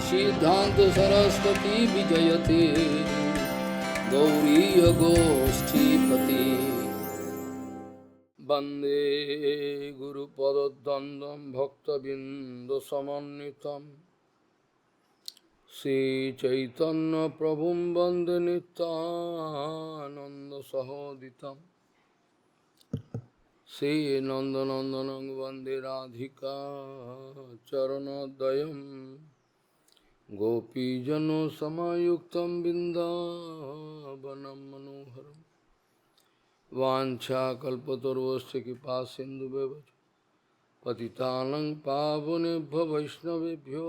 सिद्धांत सरस्वती विजयते गौरीय गोष्ठीपति वंदे गुरुपद्वंद्वं भक्तबिंदुसमन्वितं श्रीचैतन्य प्रभुं वंदे नित्यानंद सहोदितं श्रीनंदनंदनं वंदे राधिका चरणोदयं गोपीजनसमायुक्तं बिन्दावनं मनोहरं वाञ्छाकल्पतरुश्च कृपा सिन्धुभ्यः पतितानं पावनेभ्यो वैष्णवेभ्यो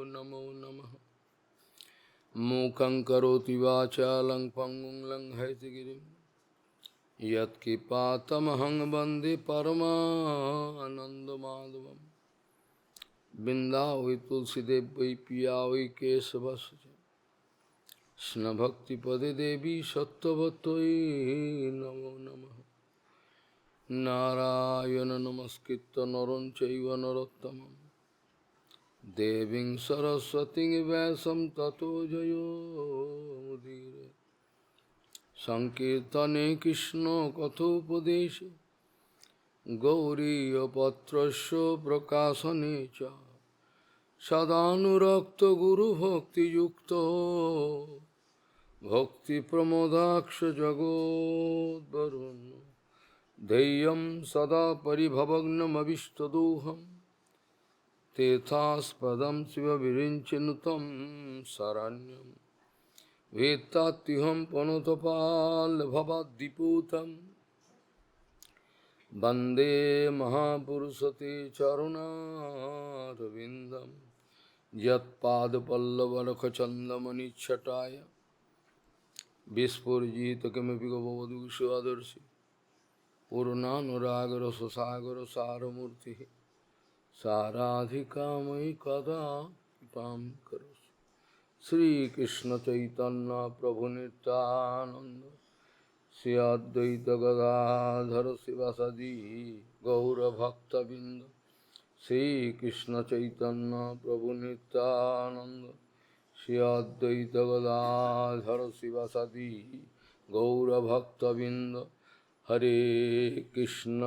नमो नमः। मूकं करोति वाचालं पङ्गुं लङ्घयतिगिरिं यत्कृपातमहं वन्दे परमानन्दमाधवम्। बिंदावै तुलसीदेव वै पिया वै केशवस्य कृष्ण भक्तिपदे देवी सत्त्ववत्त्वयि नमो नमः। नारायण नमस्कृत्य नरं चैव नरोत्तमं देवीं सरस्वतीं व्यासं ततो जयो मुदीरये। संकीर्तने कृष्ण कथोपदेशे गौरीयपत्रस्य प्रकाशने च सदानुरक्त गुरु भक्ति युक्तो भक्ति प्रमोदाक्ष जगोद्वरुन् धैर्यं सदा परिभवग्नमभिष्टदोहं तेथास्पदं शिवविरिञ्चिनुतं शरण्यं वेत्तात्युहं पनुतपाल्भवद्दिपूतं वन्दे महापुरुषते चरुणारविन्दम् यत्पादपल्लवनखचन्दमनिच्छटाय विस्फुरिजित किमपि गववधूषादर्शि पूर्णानुरागरससागर सारमूर्तिः साराधिकामयि कदा कृपां करोषि। श्रीकृष्ण चैतन्य प्रभु नित्यानन्द श्री अद्वैत गदाधर शिवासादि गौरभक्तबिंद श्री कृष्ण चैतन्य प्रभु नित्यानंद श्री अद्वैत गदाधर शिवासादि गौरभक्तबिंद। हरे कृष्ण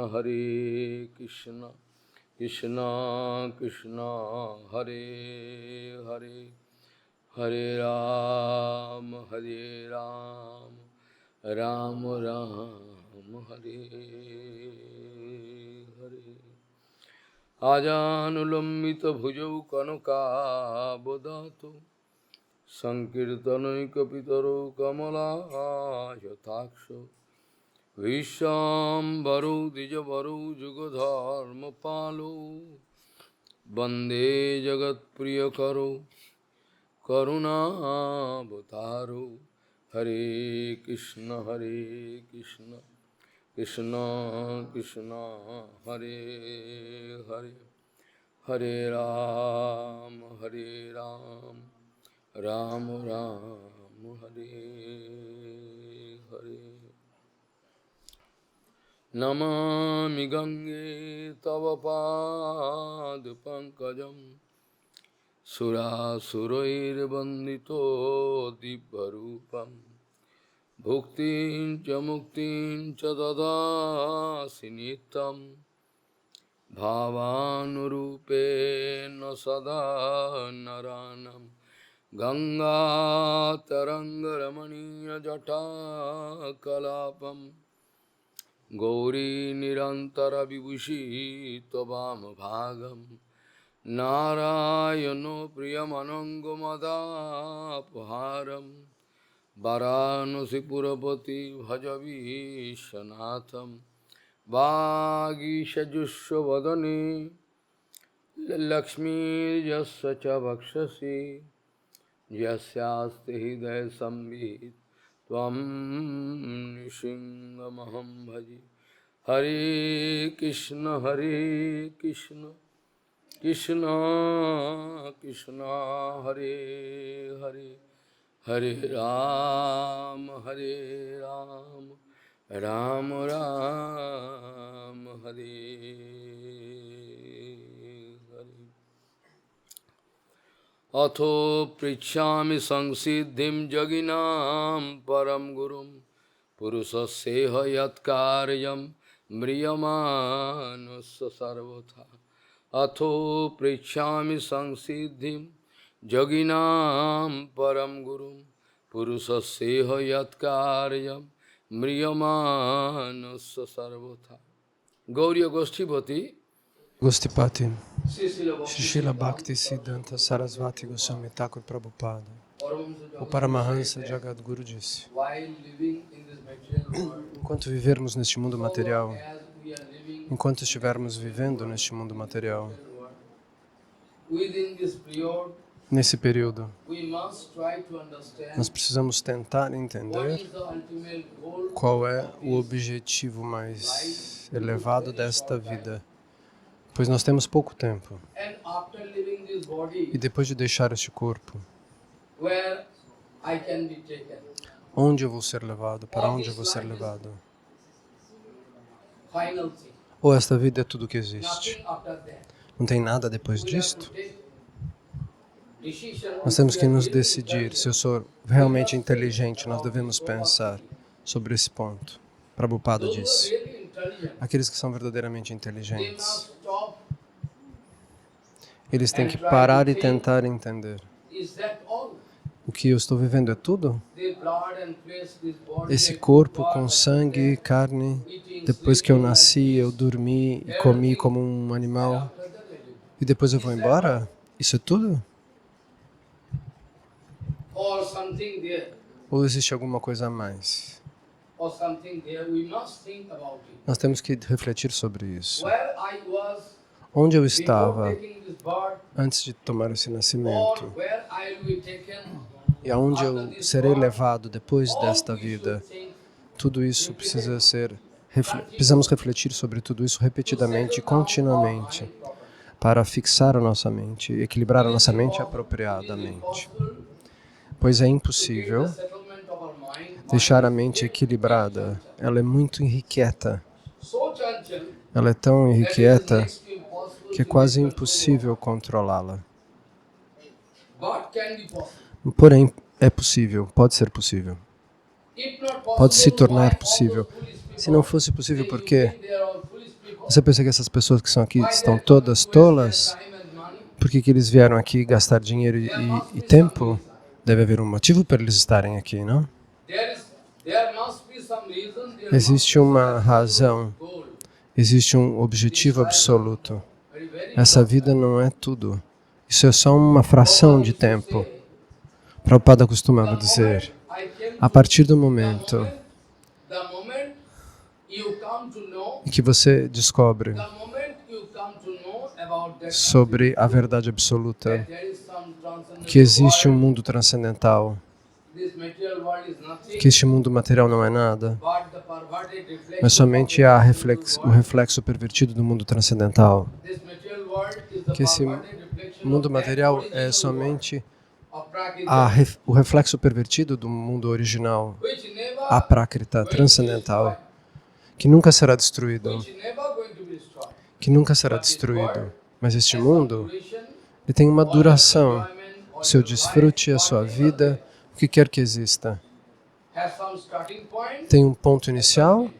कृष्ण कृष्ण हरे हरे हरे राम राम राम हरे हरे। आजानुलम्बित भुजौ कनकावदातो संकीर्तनैकपितरो कमलायताक्षो विश्वाम्बरो द्विजवरो जुगधर्मपालो वन्दे जगत्प्रियकरो करुणावतारो। हरे कृष्ण कृष्ण कृष्ण हरे हरे हरे राम राम राम हरे हरे। नमामि गंगे तव पाद पंकजं सुरासुरैर्वन्दितो दिव्यरूपम् भुक्तिं च मुक्तिं च ददासि नित्यं भावानुरूपेण सदा नरानं। गंगातरङ्गरमणीयजटाकलापं गौरी निरन्तरविभूषी त्ववामभागं नारायणो प्रियमनङ्गमदापहारम् वाराणसीपुरपति भजवीशनाथं वागीशजुष्वदने लक्ष्मीर्यस्य च वक्षसि यस्यास्ति हृदय संवित् त्वं नृसिंहमहं भजे। हरे कृष्ण कृष्ण कृष्ण हरे हरे हरे राम राम राम हरे Hare. Atho pritchami samsiddhim jaginam param gurum Purusasya yat karyam mriyamanasya sarvatha Atho pritchami samsiddhim jaginam param gurum Purusasya yat karyam mriyamanasya sarvatha. Gauriya Goshtipati, Gostipati, Srila Bhakti Siddhanta Sarasvati Goswami Thakur Prabhupada, o Paramahansa Jagadguru disse: enquanto vivermos neste mundo material, enquanto estivermos vivendo neste mundo material, nesse período, nós precisamos tentar entender qual é o objetivo mais elevado desta vida, pois nós temos pouco tempo. E depois de deixar este corpo, onde eu vou ser levado? Para onde eu vou ser levado? Ou esta vida é tudo o que existe? Não tem nada depois disto? Nós temos que nos decidir. Se eu sou realmente inteligente, nós devemos pensar sobre esse ponto. Prabhupada disse: aqueles que são verdadeiramente inteligentes, eles têm que parar e tentar entender. O que eu estou vivendo é tudo? Esse corpo com sangue e carne, depois que eu nasci, eu dormi e comi como um animal, e depois eu vou embora? Isso é tudo? Ou existe alguma coisa a mais? Nós temos que refletir sobre isso. Onde eu estava antes de tomar esse nascimento? E aonde eu serei levado depois desta vida? Tudo isso precisa ser... Precisamos refletir sobre tudo isso repetidamente, continuamente, para fixar a nossa mente, equilibrar a nossa mente apropriadamente. Pois é impossível deixar a mente equilibrada. Ela é muito irrequieta. Ela é tão irrequieta que é quase impossível controlá-la. Porém, é possível, pode ser possível. Pode se tornar possível. Se não fosse possível, por quê? Você pensa que essas pessoas que estão aqui estão todas tolas? Por que eles vieram aqui gastar dinheiro e tempo? Deve haver um motivo para eles estarem aqui, não? Existe uma razão, existe um objetivo absoluto. Essa vida não é tudo. Isso é só uma fração de tempo. Prabhupada costumava dizer, a partir do momento em que você descobre sobre a verdade absoluta, que existe um mundo transcendental, que este mundo material não é nada, mas somente há o reflexo pervertido do mundo transcendental, que esse mundo material é somente o reflexo pervertido do mundo original, a Prakrita transcendental, que nunca será destruído, Mas este mundo, ele tem uma duração, o seu desfrute, a sua vida, o que quer que exista. Tem um ponto inicial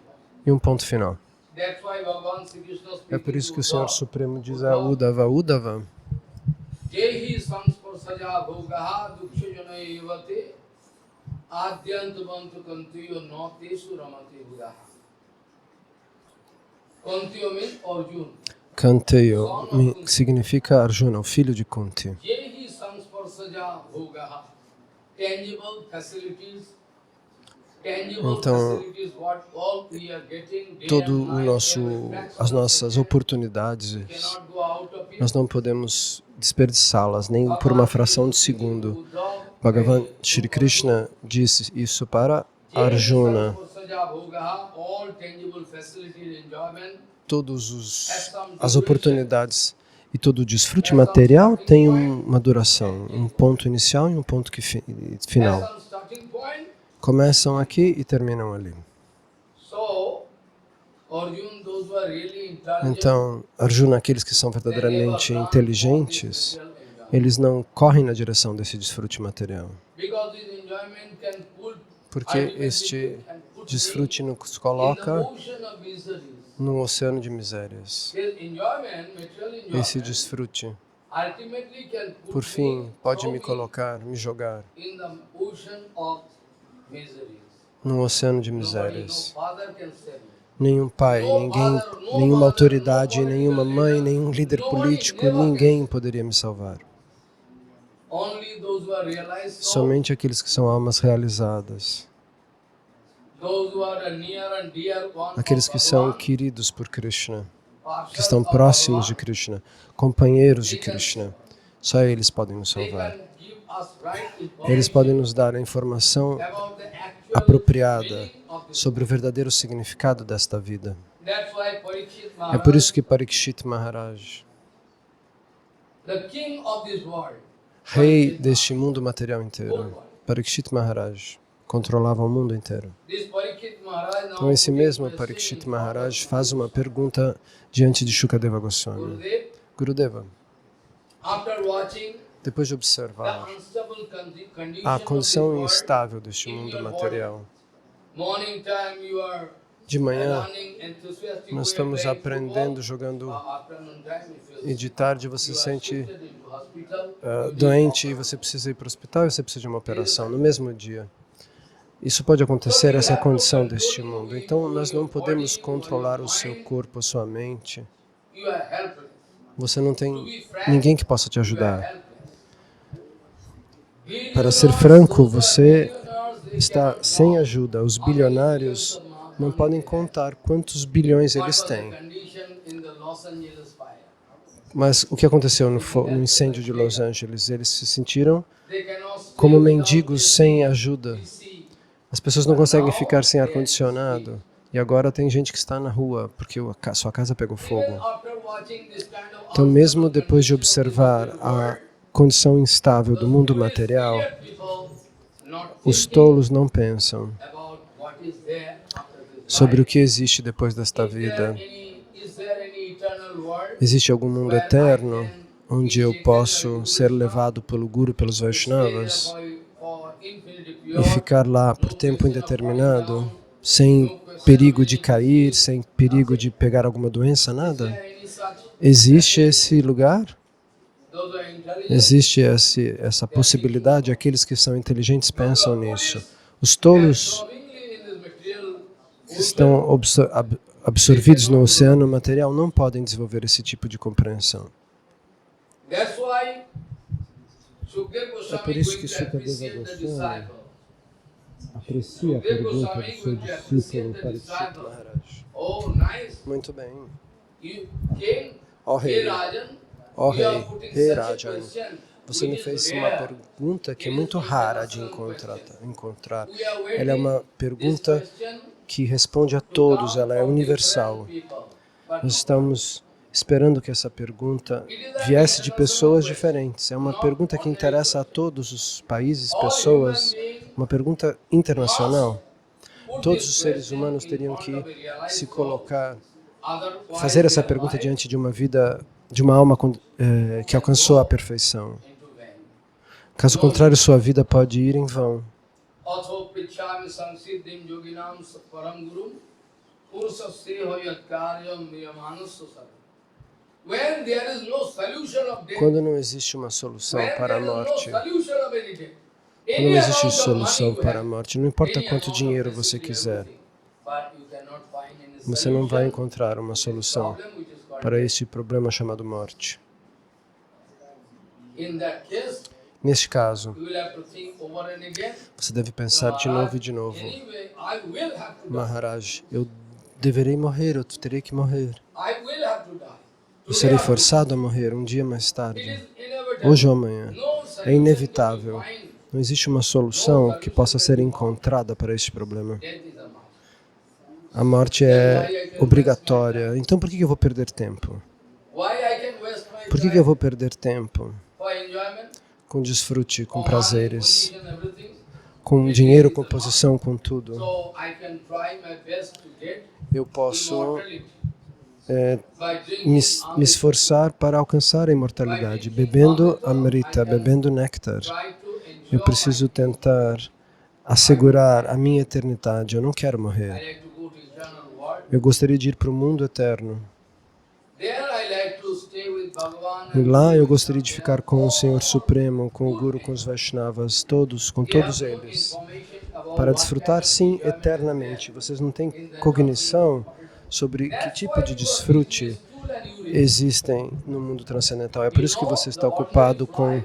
e um ponto final. É por isso que o Senhor Supremo diz a Uddhava, Uddhava, Kanteyo significa Arjuna, o filho de Kunti. Então, as nossas oportunidades, nós não podemos desperdiçá-las, nem por uma fração de segundo. Bhagavan Shri Krishna disse isso para Arjuna. Todas as oportunidades e todo o desfrute material tem uma duração, um ponto inicial e um ponto final. Começam aqui e terminam ali. Então, Arjuna, aqueles que são verdadeiramente inteligentes, eles não correm na direção desse desfrute material. Because this enjoyment can pull Porque este desfrute nos coloca num oceano de misérias. Esse desfrute, por fim, pode me colocar, me jogar num oceano de misérias. Nenhum pai, ninguém, nenhuma autoridade, nenhuma mãe, nenhum líder político, ninguém poderia me salvar. Somente aqueles que são almas realizadas, aqueles que são queridos por Krishna, que estão próximos de Krishna, companheiros de Krishna, só eles podem nos salvar. Eles podem nos dar a informação apropriada sobre o verdadeiro significado desta vida. É por isso que Parikshit Maharaj, rei deste mundo material inteiro, Parikshit Maharaj, controlava o mundo inteiro. Então esse mesmo Parikshit Maharaj faz uma pergunta diante de Shukadeva Goswami. Gurudeva, depois de observar a condição instável deste mundo material, de manhã nós estamos aprendendo, jogando, e de tarde você se sente doente e você precisa ir para o hospital e você precisa de uma operação no mesmo dia. Isso pode acontecer, essa é a condição deste mundo. Então nós não podemos controlar o seu corpo, a sua mente. Você não tem ninguém que possa te ajudar. Para ser franco, você está sem ajuda. Os bilionários não podem contar quantos bilhões eles têm. Mas o que aconteceu no incêndio de Los Angeles? Eles se sentiram como mendigos sem ajuda. As pessoas não conseguem ficar sem ar-condicionado. E agora tem gente que está na rua porque a sua casa pegou fogo. Então, mesmo depois de observar a condição instável do mundo material, os tolos não pensam sobre o que existe depois desta vida. Existe algum mundo eterno onde eu posso ser levado pelo Guru, pelos Vaishnavas, e ficar lá por tempo indeterminado, sem perigo de cair, sem perigo de pegar alguma doença, nada? Existe esse lugar? Existe essa possibilidade? Aqueles que são inteligentes pensam nisso. Os tolos que estão absorvidos no oceano material não podem desenvolver esse tipo de compreensão. É por isso que Shukadeva Goswami aprecia a pergunta do seu discípulo Parikshit Maharaj. Muito bem. Ó rei, rei Rajan, você me fez uma pergunta que é muito rara de encontrar. Ela é uma pergunta que responde a todos, ela é universal. Nós estamos esperando que essa pergunta viesse de pessoas diferentes. É uma pergunta que interessa a todos os países, pessoas, uma pergunta internacional. Todos os seres humanos teriam que se colocar, fazer essa pergunta diante de uma vida, de uma alma que alcançou a perfeição. Caso contrário, sua vida pode ir em vão. Quando não existe uma solução para a morte, quando não existe solução para a morte, não importa quanto dinheiro você quiser, você não vai encontrar uma solução para este problema chamado morte. Neste caso, você deve pensar de novo e de novo. Maharaj, eu deverei morrer, eu terei que morrer. Eu serei forçado a morrer um dia mais tarde, hoje ou amanhã. É inevitável. Não existe uma solução que possa ser encontrada para este problema. A morte é obrigatória. Então por que eu vou perder tempo? Por que eu vou perder tempo com desfrute, com prazeres, com dinheiro, com posição, com tudo? Eu posso me esforçar para alcançar a imortalidade, bebendo Amrita, bebendo néctar. Eu preciso tentar assegurar a minha eternidade. Eu não quero morrer. Eu gostaria de ir para o mundo eterno. E lá eu gostaria de ficar com o Senhor Supremo, com o Guru, com os Vaishnavas, com todos eles, para desfrutar, sim, eternamente. Vocês não têm cognição sobre que tipo de desfrute existem no mundo transcendental. É por isso que você está ocupado com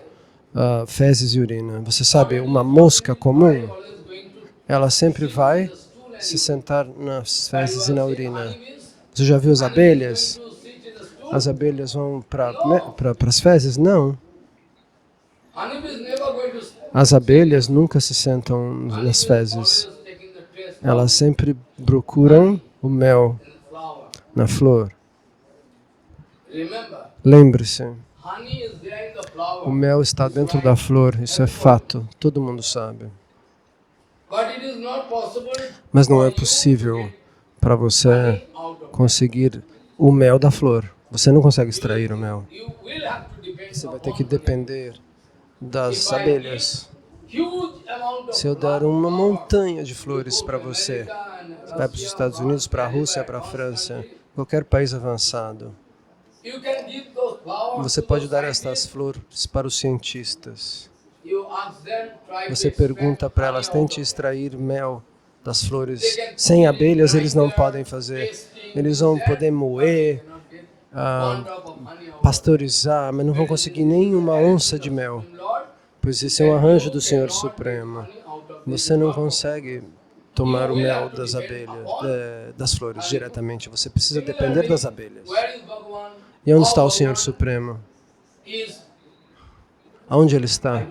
fezes e urina. Você sabe, uma mosca comum, ela sempre vai se sentar nas fezes e na urina. Você já viu as abelhas? As abelhas vão para as fezes? Não. As abelhas nunca se sentam nas fezes. Elas sempre procuram o mel na flor. Lembre-se, o mel está dentro da flor, isso é fato, todo mundo sabe. Mas não é possível para você conseguir o mel da flor. Você não consegue extrair o mel. Você vai ter que depender das abelhas. Se eu der uma montanha de flores para você, você vai para os Estados Unidos, para a Rússia, para a França, qualquer país avançado, você pode dar estas flores para os cientistas. Você pergunta para elas, tente extrair mel das flores. Sem abelhas eles não podem fazer. Eles vão poder moer, pasteurizar, mas não vão conseguir nem uma onça de mel. Pois esse é um arranjo do Senhor Supremo. Você não consegue tomar o mel das abelhas, das flores diretamente. Você precisa depender das abelhas. E onde está o Senhor Supremo? Aonde Ele está?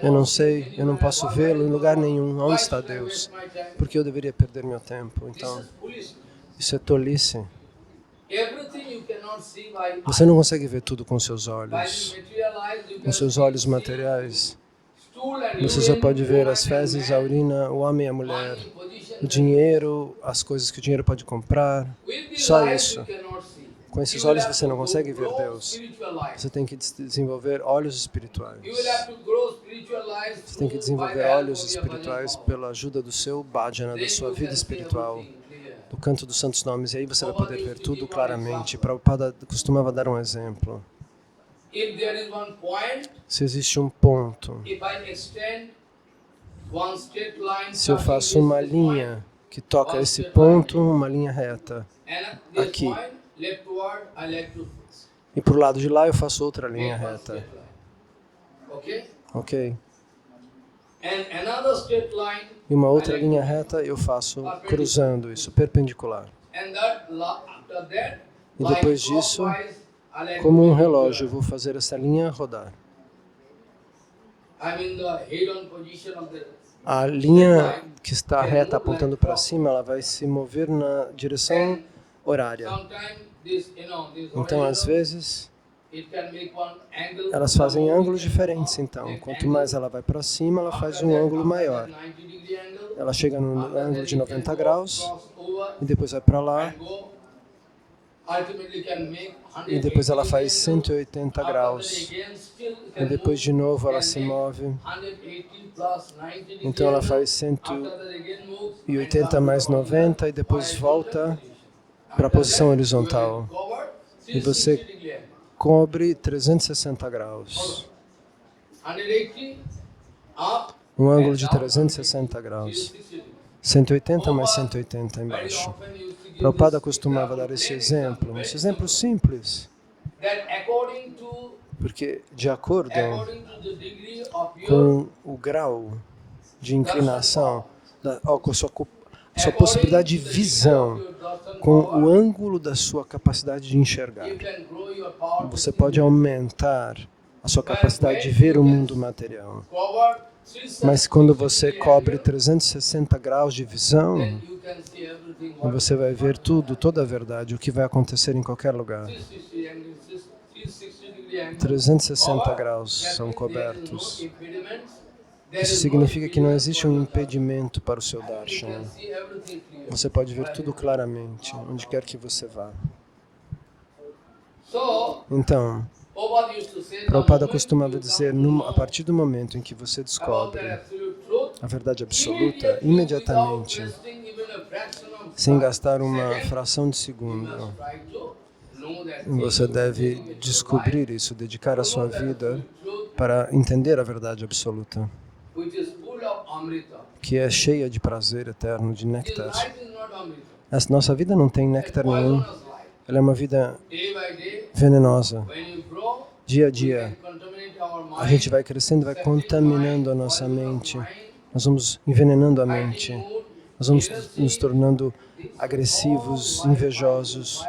Eu não sei, eu não posso vê-lo em lugar nenhum. Onde está Deus? Porque eu deveria perder meu tempo. Então, isso é tolice. Você não consegue ver tudo com seus olhos. Com seus olhos materiais. Você só pode ver as fezes, a urina, o homem e a mulher, o dinheiro, as coisas que o dinheiro pode comprar. Só isso. Com esses olhos você não consegue ver Deus. Você tem que desenvolver olhos espirituais. Você tem que desenvolver olhos espirituais pela ajuda do seu bhajana, da sua vida espiritual, do canto dos santos nomes, e aí você vai poder ver tudo claramente. Prabhupada costumava dar um exemplo. Se existe um ponto, se eu faço uma linha que toca esse ponto, uma linha reta, aqui, e para o lado de lá eu faço outra linha reta. Ok? E uma outra linha reta eu faço cruzando isso, perpendicular. E depois disso, como um relógio, eu vou fazer essa linha rodar. A linha que está reta apontando para cima, ela vai se mover na direção horária. Então, às vezes, elas fazem ângulos diferentes, então. Quanto mais ela vai para cima, ela faz um ângulo maior. Ela chega no ângulo de 90 graus, e depois vai para lá, e depois ela faz 180 graus. E depois de novo ela se move. Então ela faz 180 mais 90 e depois volta para a posição horizontal. E você cobre 360 graus. Um ângulo de 360 graus. 180 mais 180 embaixo. Prabhupada costumava dar esse exemplo simples, porque de acordo com o grau de inclinação, com a sua possibilidade de visão, com o ângulo da sua capacidade de enxergar, você pode aumentar a sua capacidade de ver o mundo material. Mas quando você cobre 360 graus de visão, você vai ver tudo, toda a verdade, o que vai acontecer em qualquer lugar. 360 graus são cobertos. Isso significa que não existe um impedimento para o seu darshana. Você pode ver tudo claramente, onde quer que você vá. So, Então, Prabhupada used to say, the Prabhupada moment costumava you dizer, come to know a partir do momento em que você about descobre that absolute truth, a verdade absoluta, without imediatamente, wasting even a fraction of sem gastar uma second, fração de you segundo, must try to know that você thing, deve dedicate your descobrir life isso, dedicar a to sua know that vida absolute truth, para entender a verdade absoluta, which is full of amrita. que é cheia de prazer eterno, de This néctar. life is not amrita. Essa nossa vida não tem It's néctar nenhum, poisonous life. ela é uma vida Day by day, venenosa. when you grow, Dia a we dia, can contaminate our mind, a gente vai crescendo, vai contaminando a nossa mente, nós vamos envenenando a mente, nós vamos nos tornando agressivos, invejosos,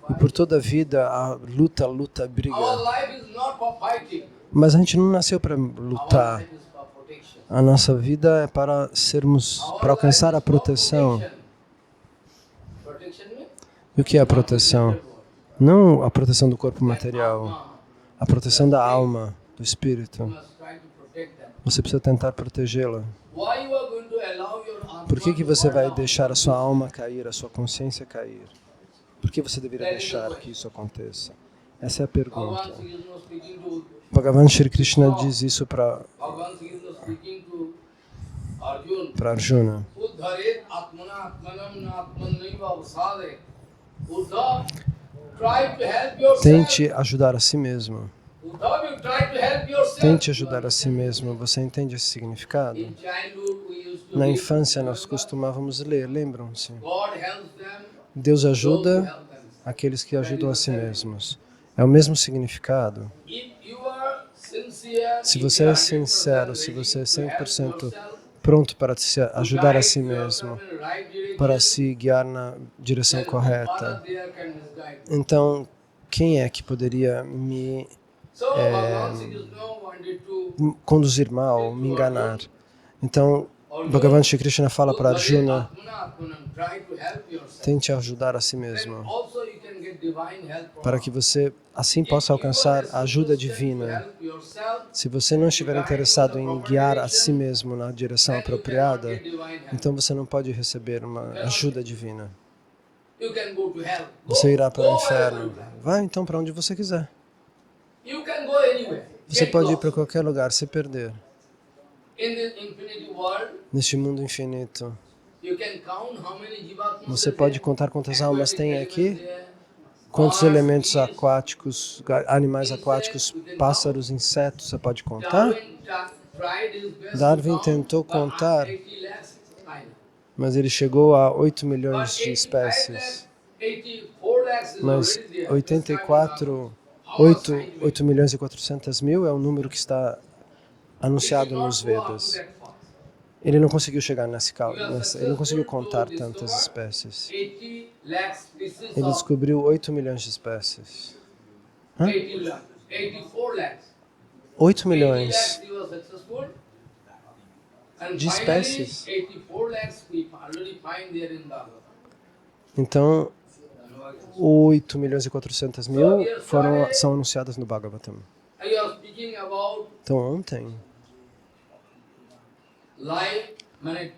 e por toda a vida a luta, Our briga. life is not for fighting. Mas a gente não nasceu para Our lutar, life is for protection. a nossa vida é para alcançar a proteção. Protection means E o que é a proteção? Não a proteção do corpo material, a proteção da alma, do espírito. you must try to protect them. Você precisa tentar protegê-la. Why you are going to allow your atma Por que to você fall vai down? deixar a sua alma cair, a sua consciência cair? Por que você deveria deixar que isso aconteça? Essa é a Bhagavan pergunta. Sri Krishna speaking to Bhagavan Shri Krishna diz isso para Bhagavan Sri Krishna speaking to Arjuna. Arjuna. Uddharet atmana atmanam na atmanaiva avasade. Uddhav, try to help yourself. Tente ajudar a si mesmo. Uddhav, you try to help yourself. Tente ajudar a si mesmo. Você entende esse significado? In childhood we used to Na read, infância nós costumávamos ler, lembram-se? God helps them, Deus those who ajuda help themselves. aqueles que ajudam a si mesmos. É o mesmo significado. If you are sincere, Se if você you é are sincero, 100% se você é ready to help 100% yourself, pronto para se ajudar a si guide mesmo, yourself in the right direction, para se guiar na direção then no other correta, there can misguide you. então quem é que poderia me So Bhagavan Sri Krishna wanted to conduzir mal, me enganar? Então, Bhagavan Shri Krishna fala para Arjuna, try to help yourself. tente ajudar a si Then mesmo, also you can get divine help from para que você assim possa alcançar a ajuda divina. help yourself. Se você não estiver interessado em guiar a si mesmo na direção Then you cannot apropriada, get divine help. então você não pode receber uma ajuda divina. You can go to hell. Você irá para o Go inferno. wherever you like. Vai então para onde você quiser. You can go anywhere. Você Get pode ir lost. para qualquer lugar, se perder. In this infinity world, Neste mundo infinito, you can count how many jivatmas você are pode there. contar quantas almas tem Aquatic aqui, elements there. quantos Birds, elementos bees, aquáticos, animais aquáticos, pássaros, insetos, você pode contar? Tried his best to Darwin count, tentou but contar, 80 lakhs kind. mas ele chegou a 8 But milhões de 85 espécies. lakhs, 84 lakhs is Mas already there. 84, Our 8, scientific- 8 milhões e 400 mil é o número que está We anunciado should not nos go up to Vedas. that far. Ele não conseguiu chegar ele não conseguiu successful contar to tantas discover espécies. 80 lakhs species Ele of descobriu 8 milhões de espécies. 80 lakhs, 84 lakhs. 8 80 milhões lakhs he was successful. And de finally, espécies. 84 lakhs we already find there in the Então, 8 milhões e 400 mil são anunciadas no Bhagavatam. I was speaking about Então, ontem, life,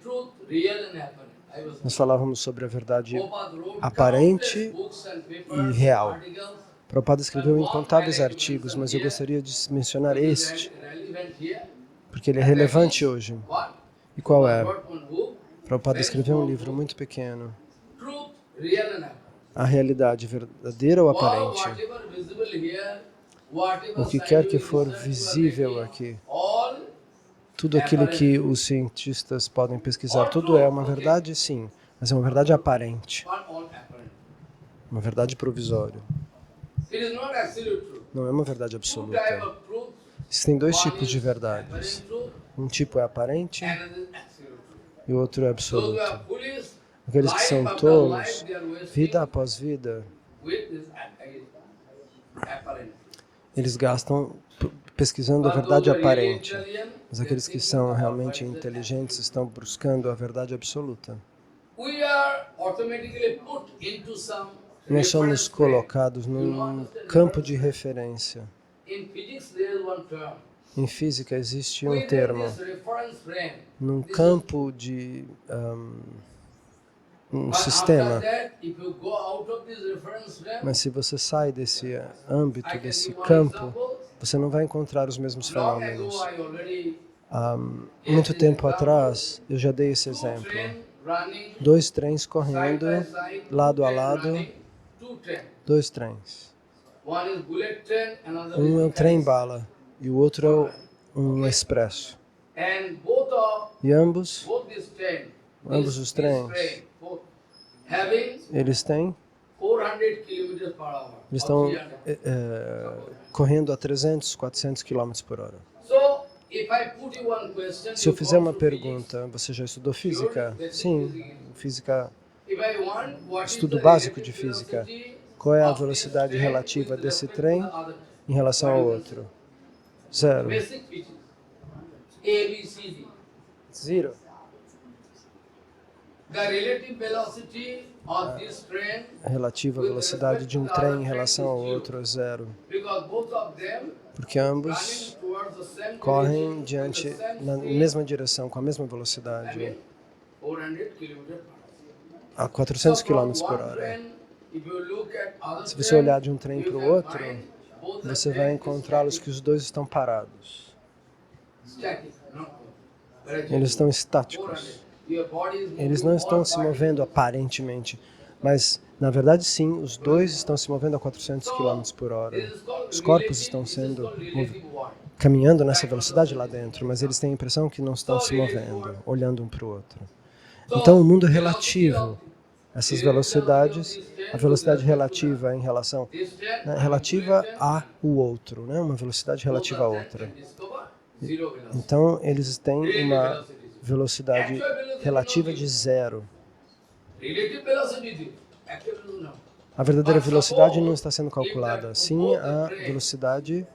truth, real and apparent. I was nós falávamos sobre a verdade Prabhupada wrote aparente countless books and e papers, real. articles, Prabhupada escreveu incontáveis artigos, mas eu gostaria de mencionar este, relevant here. porque ele é relevante hoje. What? E qual é? Wrote one book, Prabhupada escreveu um livro muito pequeno, Truth, Real and Apparent. A Realidade Verdadeira ou Aparente. Whatever visible here, whatever O que quer que scientific for research you are visível making, aqui, all tudo aquilo que os cientistas podem pesquisar, tudo é uma verdade, sim, mas é uma verdade aparente, are all apparent. uma verdade provisória. It is not absolute truth. Não é uma verdade Two types absoluta. of truth. Existem dois One tipos is de verdades. apparent truth, Um tipo é aparente another is absolute truth. e o outro é Those who absoluto. are foolish, Aqueles que life são after tolos, life, they are wasting vida após vida, with this apparent. eles gastam pesquisando a But verdade those who are really aparente. intelligent, Mas aqueles que são realmente inteligentes estão buscando a verdade absoluta. we are automatically put into some Nós somos reference frame. colocados num campo de referência. In physics, there is one term. Em física existe um Within termo, this reference frame, num this is campo de um But sistema. after that, if you go out of this reference frame, Mas se você sai desse âmbito, I can desse give one campo, example. você não vai encontrar os mesmos Long ago, fenômenos. I already Há gave muito this tempo example. atrás, eu já dei esse Two exemplo. trains running 2 trens side correndo, by side, lado a train lado, running, two trains. 2 trens. One is bullet train, another Um é is o trem carriage. bala e o outro é um expresso. And both E ambos this train, Ambos os trens. both having eles têm 400 km per hour. Eles or estão 300. correndo a 300, 400 km por hora. So, if I put you one question, Se eu you fizer go uma through pergunta, você já estudou física? Sim, física, physics. If I want, what is estudo the básico de relative física. velocity Qual é a of this velocidade train relativa with desse respect to trem the other train? em relação ao outro? Zero. Basic physics. A, B, C, D. Zero. The relative velocity of this train, Relativa à velocidade de um trem em relação ao outro é zero. because both of them Porque ambos running towards the same correm direction with diante the same na speed, mesma direção, com a mesma I velocidade, mean, 400 km. a 400 km por hora. Se você olhar de um trem para o outro, você vai encontrá-los que os dois estão parados. Eles estão estáticos. Eles não estão se movendo aparentemente, mas na verdade sim, os dois estão se movendo a 400 km por hora. Os corpos estão caminhando nessa velocidade lá dentro, mas eles têm a impressão que não estão se movendo, olhando um para o outro. Então o mundo é relativo. Essas velocidades, a velocidade relativa em relação, relativa a o outro, né? Uma velocidade relativa a outra. Então eles têm uma velocidade relativa de zero. A verdadeira velocidade não está sendo calculada, sim a velocidade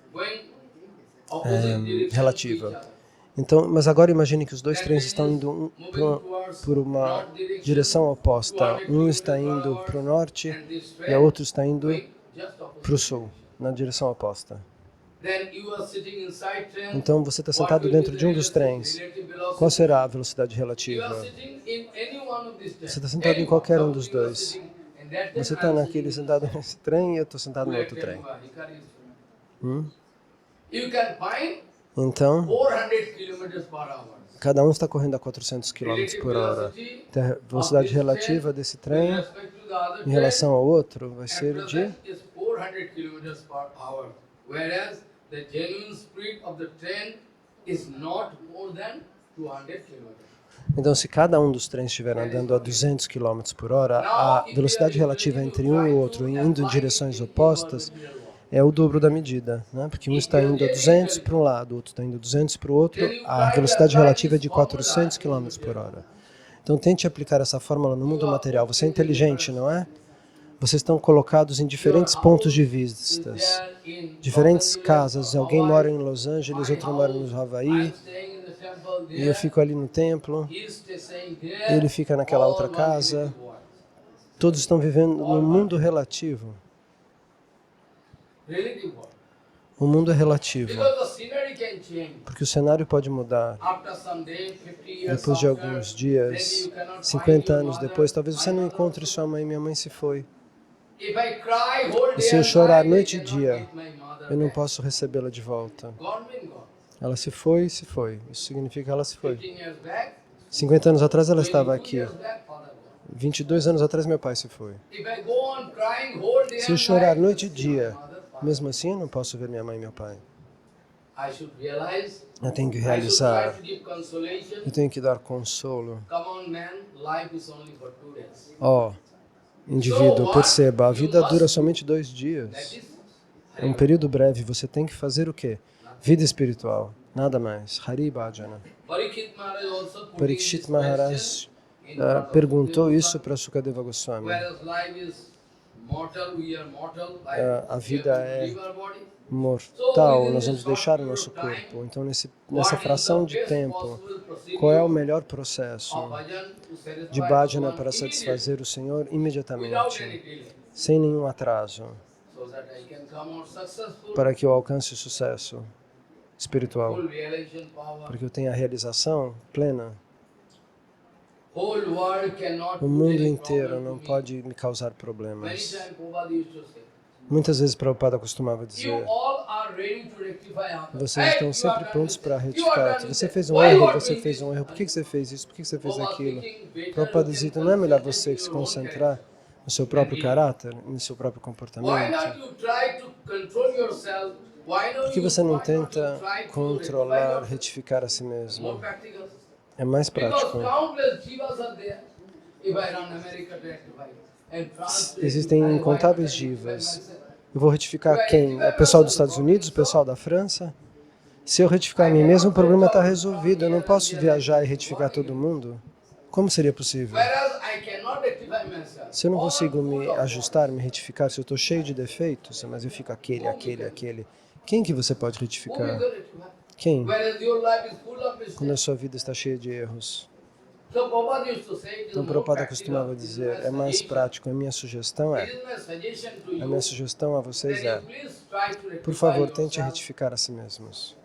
relativa. Então, mas agora imagine que os dois trens estão indo por uma direção oposta. Um está indo para o norte e a outra está indo para o sul, na direção oposta. Então você está sentado dentro de um dos trens. Qual será a velocidade relativa? Você está sentado em qualquer um dos dois. Você está naquele sentado nesse trem e eu estou sentado no outro trem. Então, cada um está correndo a 400 km por hora. Então, a velocidade relativa desse trem em relação ao outro vai ser de 400 km per hour, whereas the genuine speed of the train is not more than 200 km. Então, se cada um dos trens estiver andando a 200 km por hora, a velocidade relativa entre um e o outro, indo em direções opostas, é o dobro da medida, né? Porque um está indo a 200 para um lado, o outro está indo a 200 para o outro, a velocidade relativa é de 400 km por hora. Então, tente aplicar essa fórmula no mundo material. Você é inteligente, não é? Vocês estão colocados em diferentes pontos de vistas, diferentes casas. Alguém mora em Los Angeles, outro mora no Havaí, e eu fico ali no templo, ele fica naquela outra casa. Todos estão vivendo no mundo relativo. O mundo é relativo, porque o cenário pode mudar. Depois de alguns dias, 50 anos depois, talvez você não encontre sua mãe. Minha mãe se foi. E se eu chorar noite e dia, eu não posso recebê-la de volta. Ela se foi, se foi. Isso significa que ela se foi. 50 anos atrás ela estava aqui. 22 anos atrás meu pai se foi. Se eu chorar noite e dia, mesmo assim eu não posso ver minha mãe e meu pai. Eu tenho que realizar. Eu tenho que dar consolo. Indivíduo, perceba, a vida dura somente 2 dias. É um período breve. Você tem que fazer o quê? Vida espiritual, nada mais. Hari Bhajana. Parikshit Maharaj perguntou isso para Sukadeva Goswami. A vida é mortal, nós vamos deixar o nosso corpo. Então, nessa fração de tempo, qual é o melhor processo de bhajana para satisfazer o Senhor imediatamente, sem nenhum atraso, para que eu alcance o sucesso espiritual, para que eu tenha a realização plena? whole world cannot O put mundo any inteiro problem não to me. pode me causar Many problemas. times Prabhupada used to say, Muitas vezes Prabhupada costumava you dizer: all are ready to rectify others. vocês estão Hey, you sempre have done prontos this. para You have retificar. done Você this. fez um Why you erro, are você doing fez this? um erro. Por que você fez isso? Por que você fez Prabhupada aquilo? speaking, better Prabhupada you dizia: can não é melhor concentrate você in se your own concentrar character. no seu próprio caráter, no seu próprio Why comportamento? not you try to control yourself? Why Por not que you você não why not you tenta try to controlar, rectify yourself? retificar a si More mesmo? practical. É mais Because prático. countless jivas are there. If I run America to rectify and France to Existem rectify, incontáveis why not I rectify divas. myself? Eu vou retificar quem? O pessoal dos Estados Unidos, o pessoal da França? Se eu retificar a mim mesmo, o problema está resolvido. Eu não posso viajar e retificar todo mundo. Como seria possível? Whereas I cannot rectify myself. Se eu não consigo me ajustar, me retificar, se eu estou cheio de defeitos, mas eu fico aquele, quem que você pode Who retificar? will rectify? Quem? Whereas your life is full of Quando a mistakes. sua vida está cheia de erros. So Prabhupada used to say, it is Então, more Prabhupada practical. costumava It is dizer, my é mais suggestion. prático. A minha sugestão It é, is my suggestion to a you. minha sugestão a vocês That é, you please try to por rectify favor, tente yourself. retificar a si mesmos.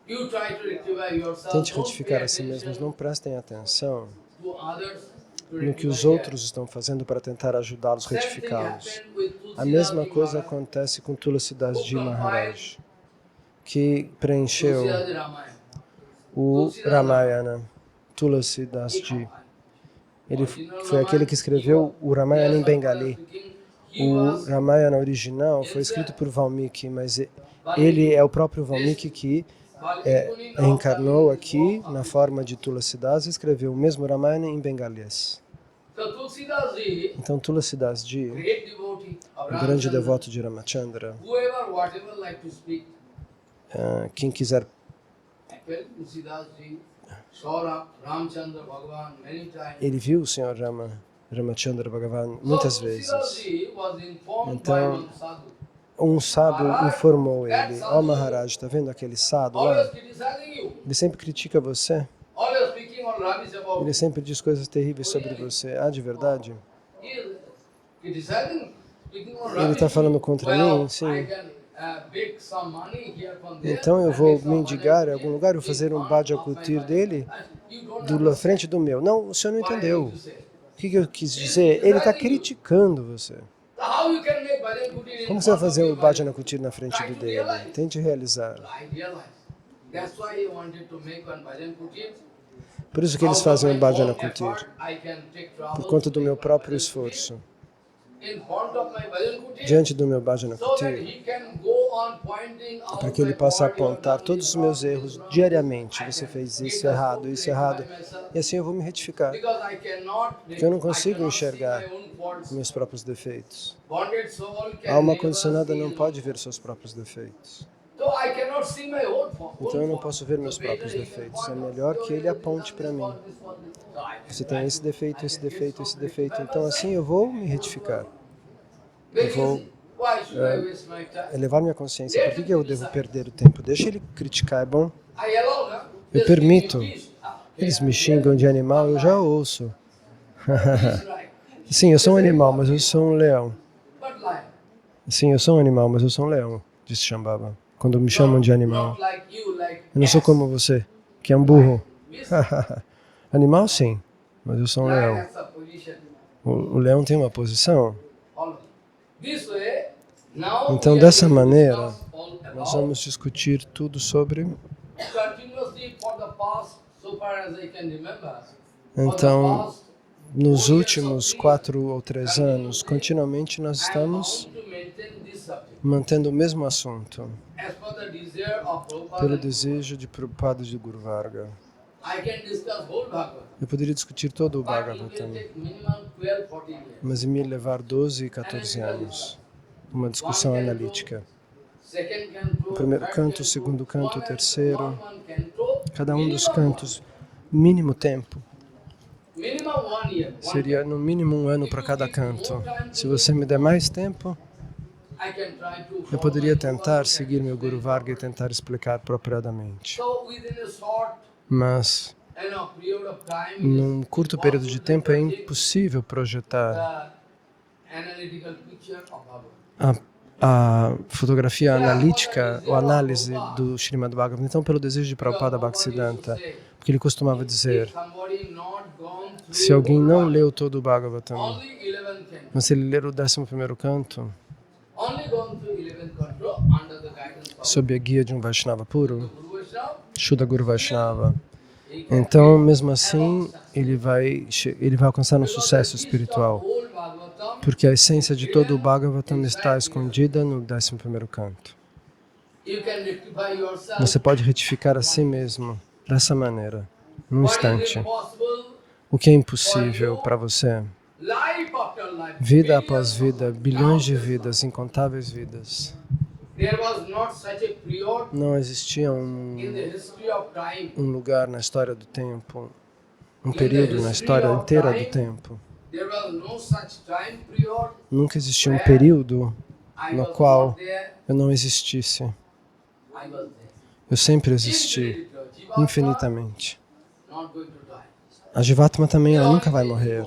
You try to rectify yourself. Tente Don't retificar pay a si mesmos. attention Não prestem atenção to others to no que os rectify outros estão fazendo para tentar ajudá-los a theirs. Same thing retificá-los. happened with A Tulsidas mesma Ji coisa Maharaj. acontece com Tulsidas Ji Maharaj, que preencheu Tulsidas Ji Ramayana. o Ramayana. Tulsidas Ji. Ele foi aquele que escreveu o Ramayana em Bengali. O Ramayana original foi escrito por Valmiki, mas ele é o próprio Valmiki que reencarnou aqui na forma de Tulsidas e escreveu o mesmo Ramayana em bengalês. Então Tulsidas Ji, o grande devoto de Ramachandra, quem quiser, ele viu o Senhor Ramachandra Bhagavan muitas vezes. Então, um sábio informou ele: ó Maharaj, está vendo aquele sadhu lá? Ele sempre critica você. Ele sempre diz coisas terríveis sobre você. Ah, de verdade? Ele está falando contra mim? Sim. Então eu vou mendigar em algum lugar, eu vou fazer um bhaja kutir dele na frente do meu. Não, o senhor não entendeu. O que eu quis dizer? Ele está criticando você. Como você vai fazer o bhajana kutir na frente do dele? Tente realizar. Por isso que eles fazem o bhajana kutir, por conta do meu próprio esforço. Diante do meu bhajana kutir, para que ele possa apontar todos os meus erros diariamente. Você fez isso errado, e assim eu vou me retificar. Porque eu não consigo enxergar meus próprios defeitos. A alma condicionada não pode ver seus próprios defeitos. Então eu não posso ver meus próprios defeitos. É melhor que ele aponte para mim. Você tem esse defeito, esse defeito, esse defeito. Então assim eu vou me retificar. Eu vou elevar minha consciência. Por que eu devo perder o tempo? Deixa ele criticar, é bom. Eu permito. Eles me xingam de animal, eu já ouço. Sim, eu sou um animal, mas eu sou um leão. Sim, eu sou um animal, mas eu sou um leão, disse Shambhava. Quando me chamam de animal. Eu não sou como você, que é um burro. Animal, sim, mas eu sou um leão. O leão tem uma posição. Então, dessa maneira, nós vamos discutir tudo sobre... Então, nos últimos 4 ou 3 anos, continuamente nós estamos mantendo o mesmo assunto, pelo desejo de Prabhupada e de Guru Varga. Eu poderia discutir todo o Bhagavatam, mas me levar 12 e 14 anos, uma discussão analítica. O primeiro canto, o segundo canto, o terceiro, cada um dos cantos, mínimo tempo. Seria no mínimo 1 ano para cada canto. Se você me der mais tempo, eu poderia tentar seguir meu Guru Varga e tentar explicar apropriadamente. Mas, num curto período de tempo, é impossível projetar a fotografia analítica, ou análise do Srimad Bhagavatam. Então, pelo desejo de Prabhupada Bhaktisiddhanta, porque ele costumava dizer, Se alguém não leu todo o Bhagavatam, only 11 cantos, mas se ele ler o 11º canto, only gone through 11 cantos under the guidance of sob a guia de um Vaishnava puro, Guru Vaishnava, Shuddha Guru Vaishnava, he can então, get mesmo assim, about success. ele vai alcançar um Because sucesso the gist of espiritual, whole Bhagavatam porque a essência de todo o hidden Bhagavatam está inside here. escondida no 11º canto. You can rectify yourself. Você pode retificar a si mesmo dessa maneira, num What is instante. impossible? O que é impossível para você? Life after life, Vida após billions vida, of bilhões de countless vidas, incontáveis vidas. There was not such a period Não existia in the history of time. um lugar na história do tempo, um período na história inteira do tempo. There was no such time period Nunca existiu um período I no was qual not there. eu não existisse. I was there. Eu sempre existi, Infinitely. Jivatma infinitamente. not going to die. A Jivatma também, ela nunca vai morrer.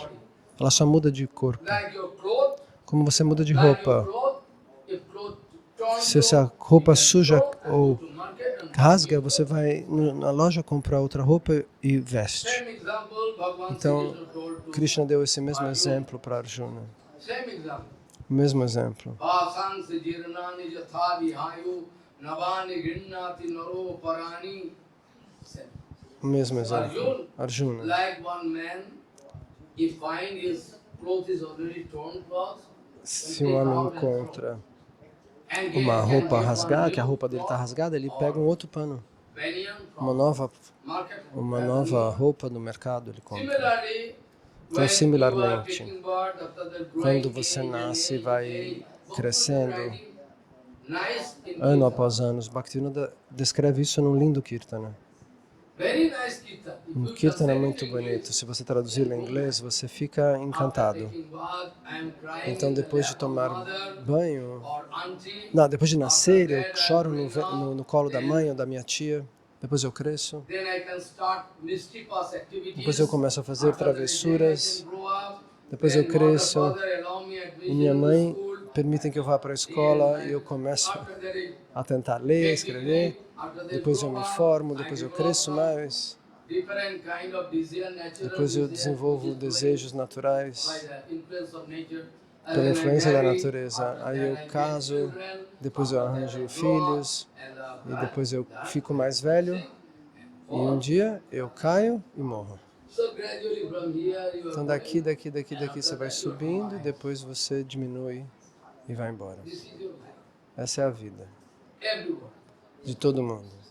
Ela só muda de corpo. Like your clothes, Como você muda de like your roupa. clothes, if clothes torn, Se essa roupa suja throw, ou go to market and rasga, você vai na loja comprar outra roupa e veste. Same example, Bhagavan Então, Krishna told to Krishna deu esse mesmo exemplo para Arjuna. same example. O mesmo exemplo. Vasang se jirnani jatha vihayu navani grinnati naro parani. O mesmo exemplo. Arjuna. Like one man, if find his clothes is already torn clothes, Se um homem encontra uma roupa rasgada, que a roupa dele está rasgada, ele pega um outro pano. Uma nova roupa no mercado ele compra. Então, similarmente, quando você nasce e vai crescendo, ano após ano, Bhaktivinoda descreve isso num lindo Kirtana. Um Kirtana muito bonito. Se você traduzi-lo em inglês, você fica encantado. Então, depois de tomar banho, não, depois de nascer, eu choro no colo da mãe ou da minha tia. Depois eu cresço. Depois eu começo a fazer travessuras. Depois eu cresço. E minha mãe permite que eu vá para a escola e eu começo a tentar ler, escrever. Depois eu me formo, depois eu cresço mais. Depois eu desenvolvo desejos naturais pela influência da natureza. Aí eu caso, depois eu arranjo filhos, e depois eu fico mais velho, e um dia eu caio e morro. Então daqui você vai subindo, e depois você diminui e vai embora. Essa é a vida de todo mundo.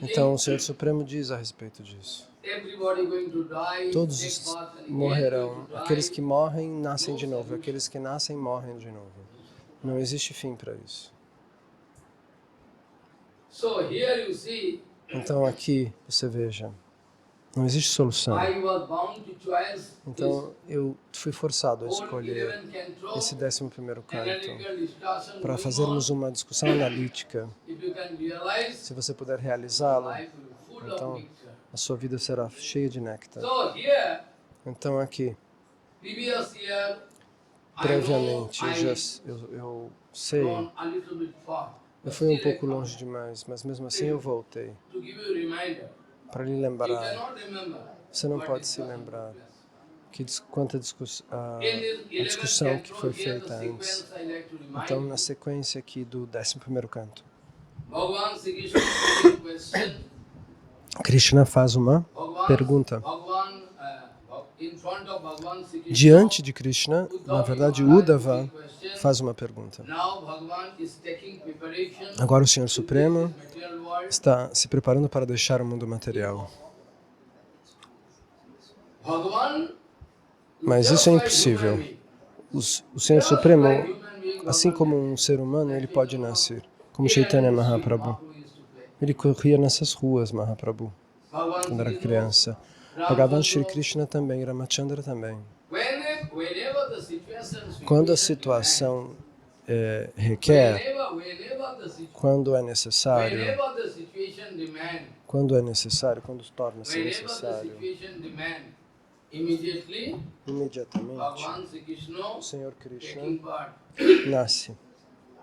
Então o Senhor Supremo diz a respeito disso. Todos morrerão. Aqueles que morrem, nascem de novo. Aqueles que nascem, morrem de novo. Não existe fim para isso. Então aqui, você veja, não existe solução. Então eu fui forçado a escolher esse 11º canto para fazermos uma discussão analítica. Se você puder realizá-lo, então a sua vida será cheia de néctar. Então aqui, previamente, eu sei, eu fui um pouco longe demais, mas mesmo assim eu voltei para lhe lembrar. Você não pode se lembrar quanta a discussão que foi feita antes. Então, na sequência aqui do 11º canto, Krishna faz uma pergunta. Diante de Krishna, na verdade, Uddhava faz uma pergunta. Agora o Senhor Supremo está se preparando para deixar o mundo material. Mas isso é impossível. O Senhor Supremo, assim como um ser humano, ele pode nascer. Como Chaitanya Mahaprabhu. Ele corria nessas ruas, Mahaprabhu, quando era criança. Bhagavan Shri Krishna também, Ramachandra também. Quando a situação requer, quando é necessário, quando torna-se necessário, imediatamente, o Senhor Krishna nasce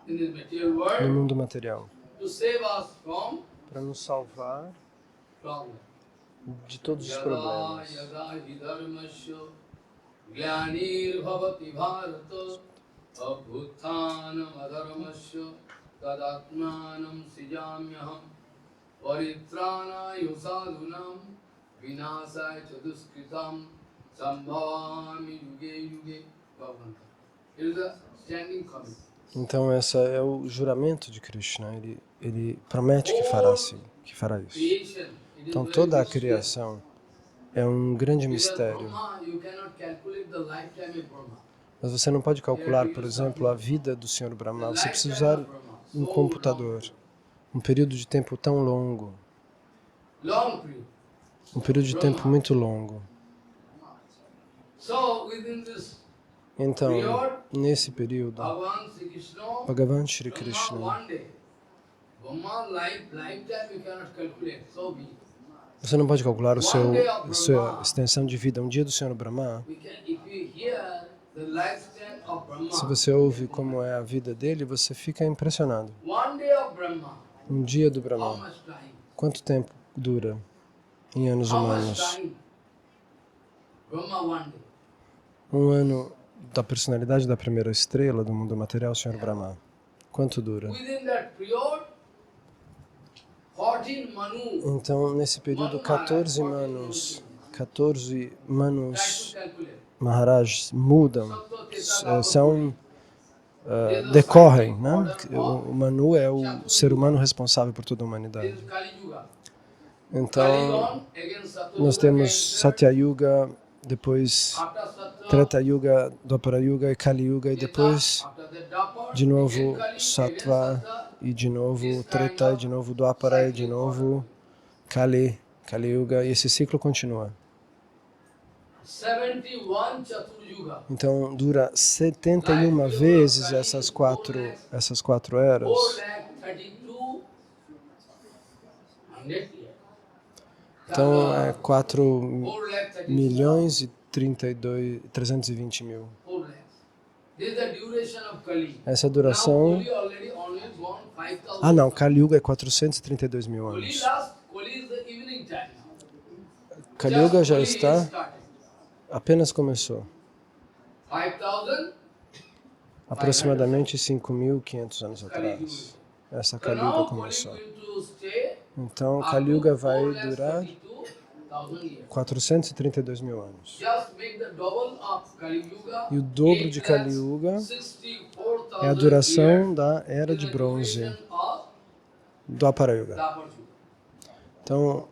no mundo material para nos salvar de todos os problemas. Yada hi dharmasya glanir bhavati bharata abhuthanam adharmasya tadatmanam sijamyaham paritranaaya sadhunam vinasaya chaduskritam sambhavami yuge yuge bhavanta. It is a standing comment. Então esse é o juramento de Krishna, ele promete que fará assim, que fará isso. Então toda a criação é um grande mistério. Mas você não pode calcular, por exemplo, a vida do Sr. Brahma. Você precisa usar um computador, um período de tempo tão longo, um período de tempo muito longo. Então, nesse período, Bhagavan Shri Krishna, você não pode calcular a sua extensão de vida. Um dia do Sr. Brahma, se você ouve como é a vida dele, você fica impressionado. Um dia do Brahma, quanto tempo dura em anos humanos? Um ano da personalidade da primeira estrela do mundo material, Sr. Brahma. Quanto dura? Então, nesse período, 14 Manus Maharaj mudam, decorrem, né? O Manu é o ser humano responsável por toda a humanidade. Então, nós temos Satya Yuga, depois Treta Yuga, Dwapara Yuga e Kali Yuga, e depois de novo Sattva, e de novo Treta, e de novo Dwapara, e de novo Kali Yuga, e esse ciclo continua. Então dura 71 vezes essas quatro eras. Então é 4.032.320.000. Essa duração... Ah não, Kali Yuga é 432.000 anos. Kali Yuga já está, apenas começou. Aproximadamente 5.500 anos atrás. Essa Kali Yuga começou. Então Kali Yuga vai durar 432.000 anos. E o dobro de Kali Yuga é a duração da Era de Bronze, do Dwapara Yuga. Então,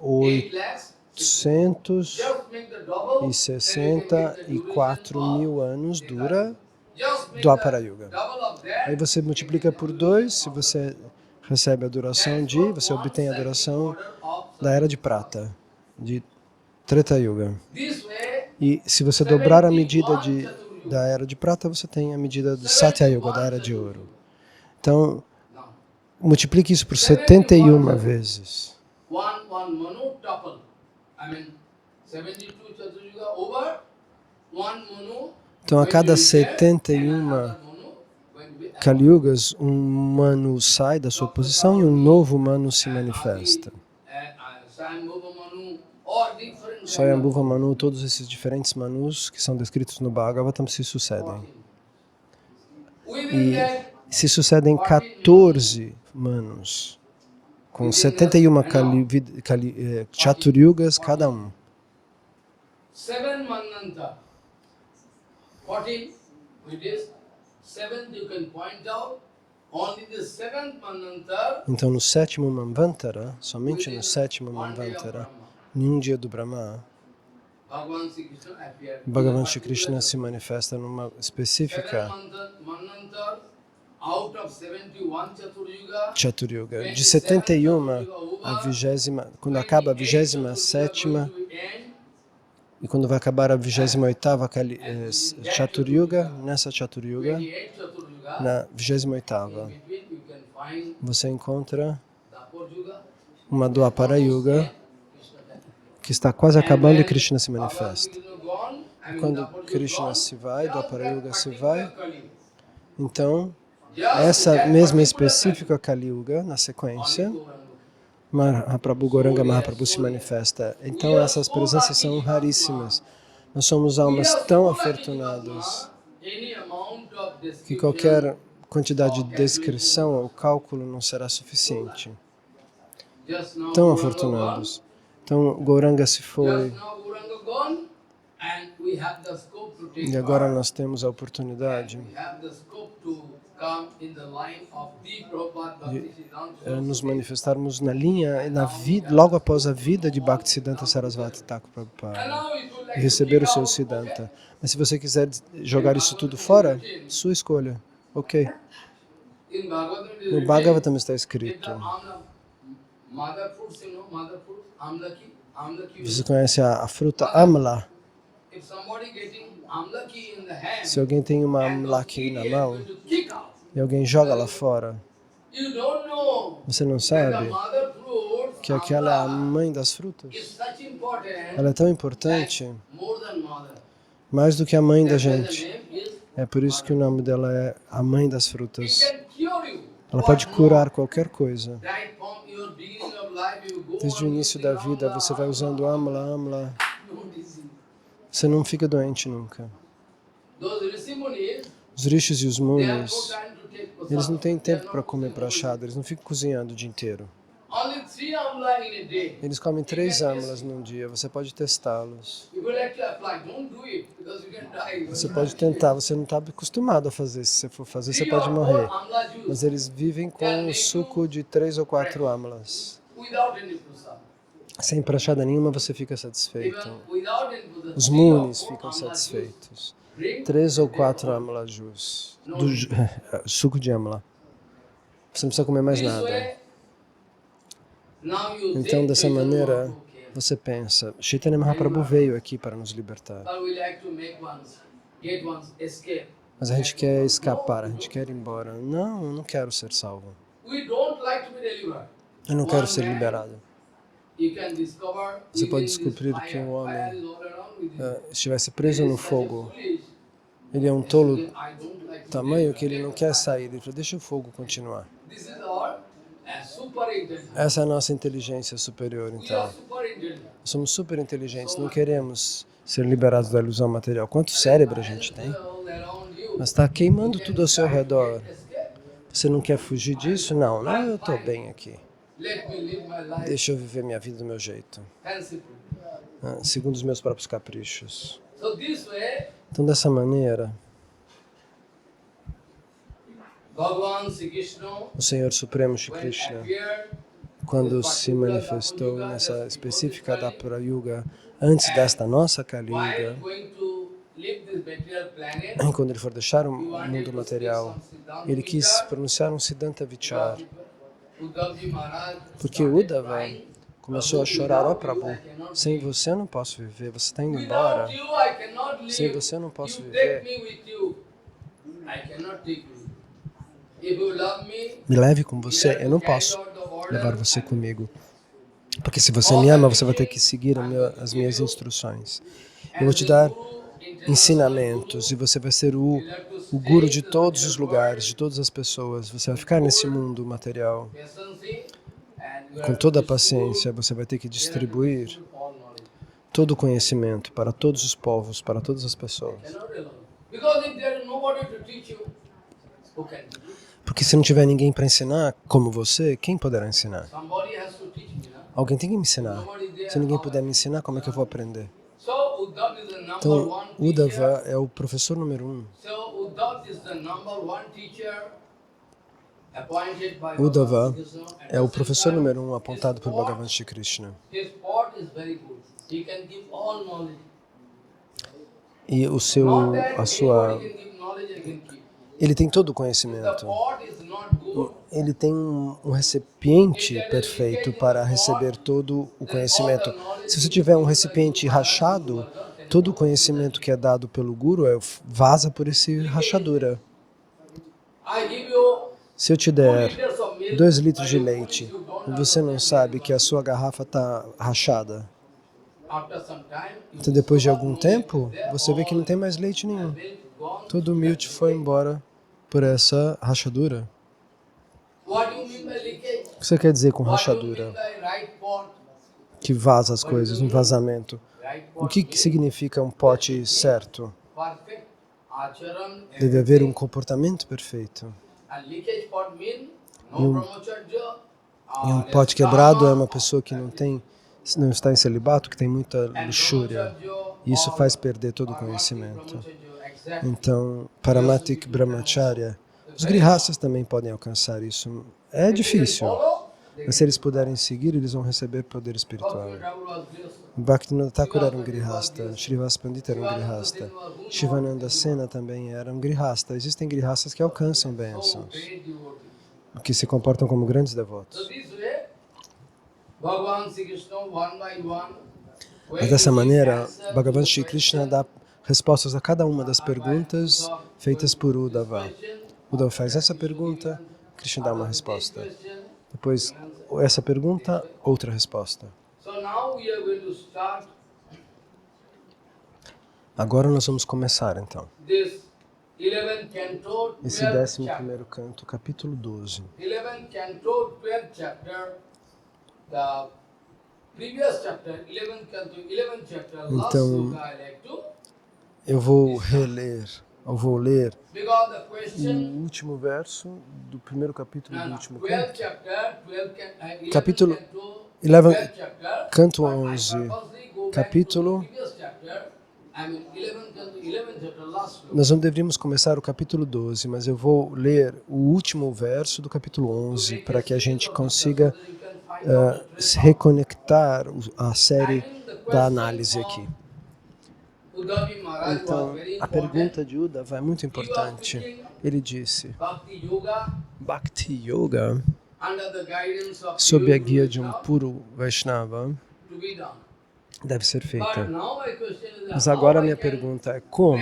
864.000 anos dura Dwapara Yuga. Aí você multiplica por 2, se você recebe a duração você obtém a duração da Era de Prata, de Treta Yuga. E se você dobrar a medida da Era de Prata, você tem a medida do Satya Yuga, da Era de Ouro. Então, multiplique isso por 71 vezes. Então, a cada 71 Kali Yugas, um Manu sai da sua posição e um novo Manu se manifesta. Swayambhuva Manu, todos esses diferentes Manus que são descritos no Bhagavatam se sucedem. E se sucedem 14 Manus, com 71 Chaturyugas cada um. Então no sétimo Manvantara, somente no sétimo Manvantara, em um dia do Brahma, Bhagavan Shri Krishna se manifesta numa específica Chaturyuga. De 71 a 20ª, quando acaba a 27ª, e quando vai acabar a 28ª Chaturyuga, nessa Chaturyuga, na 28ª, você encontra uma Dwapara Yuga que está quase acabando e Krishna se manifesta. E quando Krishna se vai, Dwapara Yuga se vai, então essa mesma específica Kali Yuga, na sequência, Mahaprabhu, Gauranga Mahaprabhu se manifesta. Então essas presenças são raríssimas. Nós somos almas tão afortunadas que qualquer quantidade de descrição ou cálculo não será suficiente. Tão afortunados. Então Gauranga se foi e agora nós temos a oportunidade de nos manifestarmos na linha, logo após a vida de Bhaktisiddhanta Sarasvati Thakur Prabhupada e receber o seu Siddhanta. Mas se você quiser jogar isso tudo fora, sua escolha. Ok. No Bhagavatam está escrito. Você conhece a fruta Amla? Se alguém tem uma Amlaki na mão e alguém joga lá fora, você não sabe que aquela é a mãe das frutas? Ela é tão importante, mais do que a mãe da gente. É por isso que o nome dela é a mãe das frutas. Ela pode curar qualquer coisa. Desde o início da vida, você vai usando Amla. Você não fica doente nunca. Os rishis e os munis, eles não têm tempo para comer prachada, eles não ficam cozinhando o dia inteiro. Eles comem 3 amlas num dia, você pode testá-los. Você pode tentar, você não está acostumado a fazer, se você for fazer você pode morrer. Mas eles vivem com o suco de 3 ou 4 amlas. Sem prachada nenhuma você fica satisfeito. Os munis ficam satisfeitos. 3 ou 4 amla jus, suco de amla. Você não precisa comer mais nada. Então, dessa maneira, você pensa, Chaitanya Mahaprabhu veio aqui para nos libertar. Mas a gente quer escapar, a gente quer ir embora. Não, eu não quero ser salvo. Eu não quero ser liberado. Você pode descobrir que um homem estivesse preso no fogo. Ele é um tolo tamanho que ele não quer sair. Ele falou, deixa o fogo continuar. Essa é a nossa inteligência superior, então. Somos super inteligentes, não queremos ser liberados da ilusão material. Quanto cérebro a gente tem? Mas está queimando tudo ao seu redor. Você não quer fugir disso? Não, eu estou bem aqui. Deixa eu viver minha vida do meu jeito, segundo os meus próprios caprichos. Então, dessa maneira, o Senhor Supremo Shri Krishna, quando se manifestou nessa específica Dwapara Yuga, antes desta nossa Kali Yuga, quando ele for deixar o mundo material, ele quis pronunciar um Siddhanta Vichar, porque Uddhava começou a chorar, ó Prabhu, sem você eu não posso viver, você está indo embora, sem você eu não posso viver, me leve com você, eu não posso levar você comigo, porque se você me ama, você vai ter que seguir as minhas instruções. Eu vou te dar ensinamentos e você vai ser o guru de todos os lugares, de todas as pessoas. Você vai ficar nesse mundo material. Com toda a paciência, você vai ter que distribuir todo o conhecimento para todos os povos, para todas as pessoas. Porque se não tiver ninguém para ensinar como você, quem poderá ensinar? Alguém tem que me ensinar. Se ninguém puder me ensinar, como é que eu vou aprender? Então, Uddhava é o professor número 1. Uddhava é o professor número 1 apontado por Bhagavan Shri Krishna. E ele tem todo o conhecimento. Ele tem um recipiente perfeito para receber todo o conhecimento. Se você tiver um recipiente rachado, todo o conhecimento que é dado pelo Guru vaza por esse rachadura. Se eu te der 2 litros de leite e você não sabe que a sua garrafa está rachada, então depois de algum tempo, você vê que não tem mais leite nenhum. Todo o milk foi embora por essa rachadura. What do you mean by leakage? O que você quer dizer com What do you mean rachadura? by right pot? Que vaza as coisas, um vazamento. Right O pot que means significa um pote certo? perfect acharan, Deve haver um everything. comportamento perfeito. And leakage pot means E no um, brahmacharya. e um pote quebrado é uma pessoa que não está em celibato, que tem muita luxúria. E isso faz perder todo o conhecimento. Então, Paramatik Brahmacharya, os grihastas também podem alcançar isso. É difícil, mas se eles puderem seguir, eles vão receber poder espiritual. Bhaktivinoda Thakur era um grihasta, Srivas Pandita era um grihasta, Shivananda Sena também era um grihasta. Existem grihastas que alcançam bênçãos, que se comportam como grandes devotos. Mas dessa maneira, Bhagavan Shri Krishna dá respostas a cada uma das perguntas feitas por Uddhava. Uddhava faz essa pergunta, Krishna dá uma resposta. Depois, essa pergunta, outra resposta. Agora nós vamos começar, então. Esse 11º canto, capítulo 12. Então, eu vou ler o último verso do primeiro capítulo do último canto. Capítulo 11, canto 11, capítulo... Nós não deveríamos começar o capítulo 12, mas eu vou ler o último verso do capítulo 11 para que a gente consiga se reconectar a série da análise aqui. Então, a pergunta de Uddhava é muito importante. Ele disse, Bhakti Yoga, sob a guia de um puro Vaishnava, deve ser feita. Mas agora a minha pergunta é como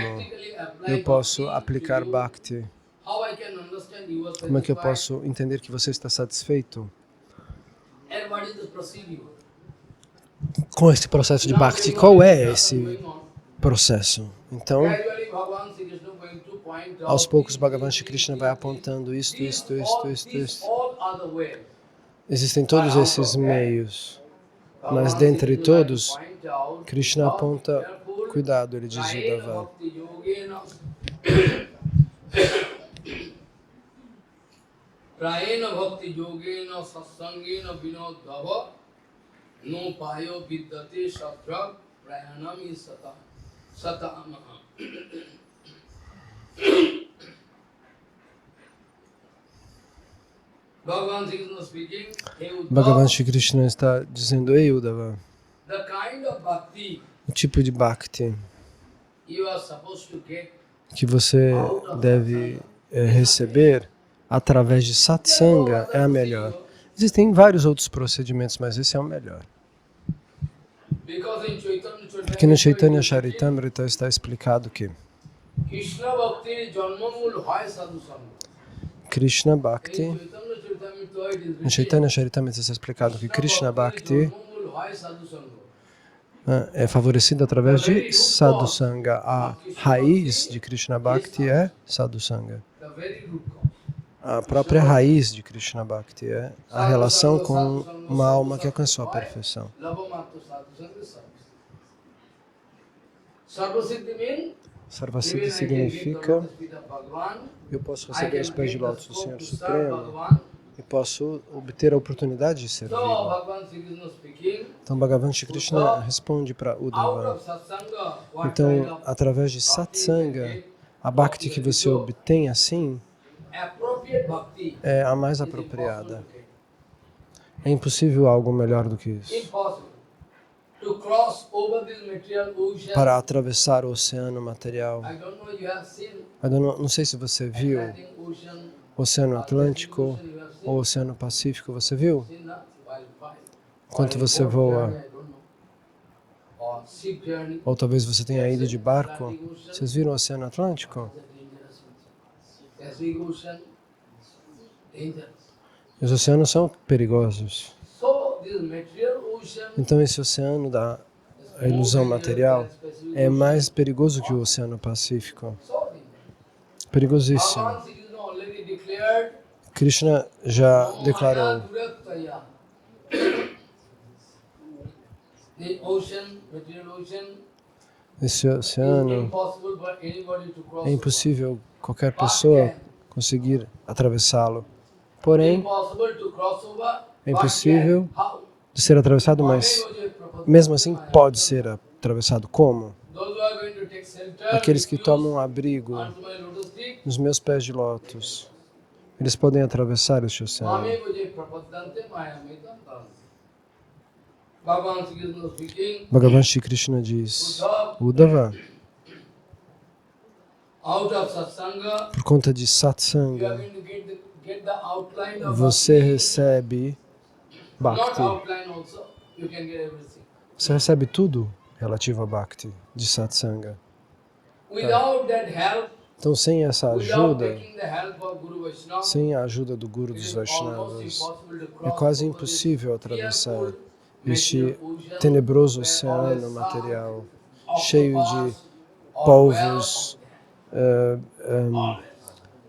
eu posso aplicar Bhakti? Como é que eu posso entender que você está satisfeito com esse processo de Bhakti? Qual é esse processo? Então, aos poucos, Bhagavan Shri Krishna vai apontando isto. Existem todos esses meios, mas dentre todos, Krishna aponta, cuidado, ele diz Uddhava. Prayena bhakti yogena satsangena vinodhava no payo vidyate sadhra prayanami satamaha. Bhagavan Shri Krishna está dizendo, ei Uddhava, o tipo de Bhakti que você deve receber através de satsanga é a melhor. Existem vários outros procedimentos, mas esse é o melhor. Porque no Chaitanya Charitamrita está explicado que Krishna Bhakti, no Chaitanya Charitamrita está explicado que Krishna Bhakti é favorecido através de sadhusanga. A raiz de Krishna Bhakti é sadhusanga. A própria raiz de Krishna Bhakti é a relação com uma alma que alcançou a perfeição. Sarvasiddhi significa eu posso receber os pés de lótus do Senhor Supremo e posso obter a oportunidade de servi-lo. Então Bhagavan Shri Krishna responde para Uddhava. Então, através de satsanga, a bhakti que você obtém assim é a mais apropriada. É impossível algo melhor do que isso. Para atravessar o oceano material. Não sei se você viu o Oceano Atlântico ou o Oceano Pacífico, você viu? Enquanto você voa. Ou talvez você tenha ido de barco. Vocês viram o Oceano Atlântico? Os oceanos são perigosos. Então esse oceano da ilusão material é mais perigoso que o Oceano Pacífico. Perigosíssimo. Krishna já declarou: the ocean, material ocean, esse is oceano impossible for anybody to cross é impossível qualquer pessoa conseguir atravessá-lo. Porém, impossible to cross over, é impossível how? de ser atravessado, mas mesmo assim pode ser atravessado. Como? Those who are going to take shelter, Aqueles que tomam abrigo onto my lotus feet, nos meus pés de lótus, eles podem atravessar este oceano. Mame Vijay Prapaddante Mayamitam Tanti. Bhagavan Sri Krishna speaking, Bhagavan Shri Krishna diz: Uddhava, out of satsanga, por conta de you are satsanga, going to get the outline of você bhakti. recebe Not Bhakti. outline also, you can get everything. Você recebe tudo relativo a Bhakti, de satsanga. Without that help, Então, sem essa without ajuda, taking the help of Guru Vaishnava, sem a ajuda do Guru it dos is almost Vaishnavas, impossible to é cross quase over this impossível atravessar fearful este material ocean tenebroso where oceano all the material, octopus cheio de are polvos, well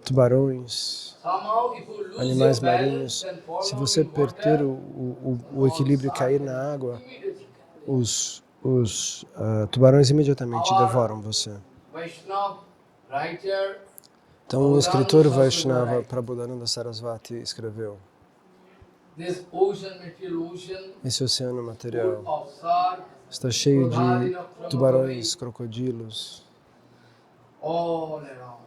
tubarões, somehow if you lose animais your balance marinhos. and fall Se down você in water, perder o equilíbrio e cair na água, immediately os tubarões imediatamente devoram você. Vaishnava writer Então, o escritor Vaishnava Prabodhananda Sarasvati escreveu: this ocean, material ocean, esse oceano full material of shark, está cheio de tubarões, crocodilos, all around.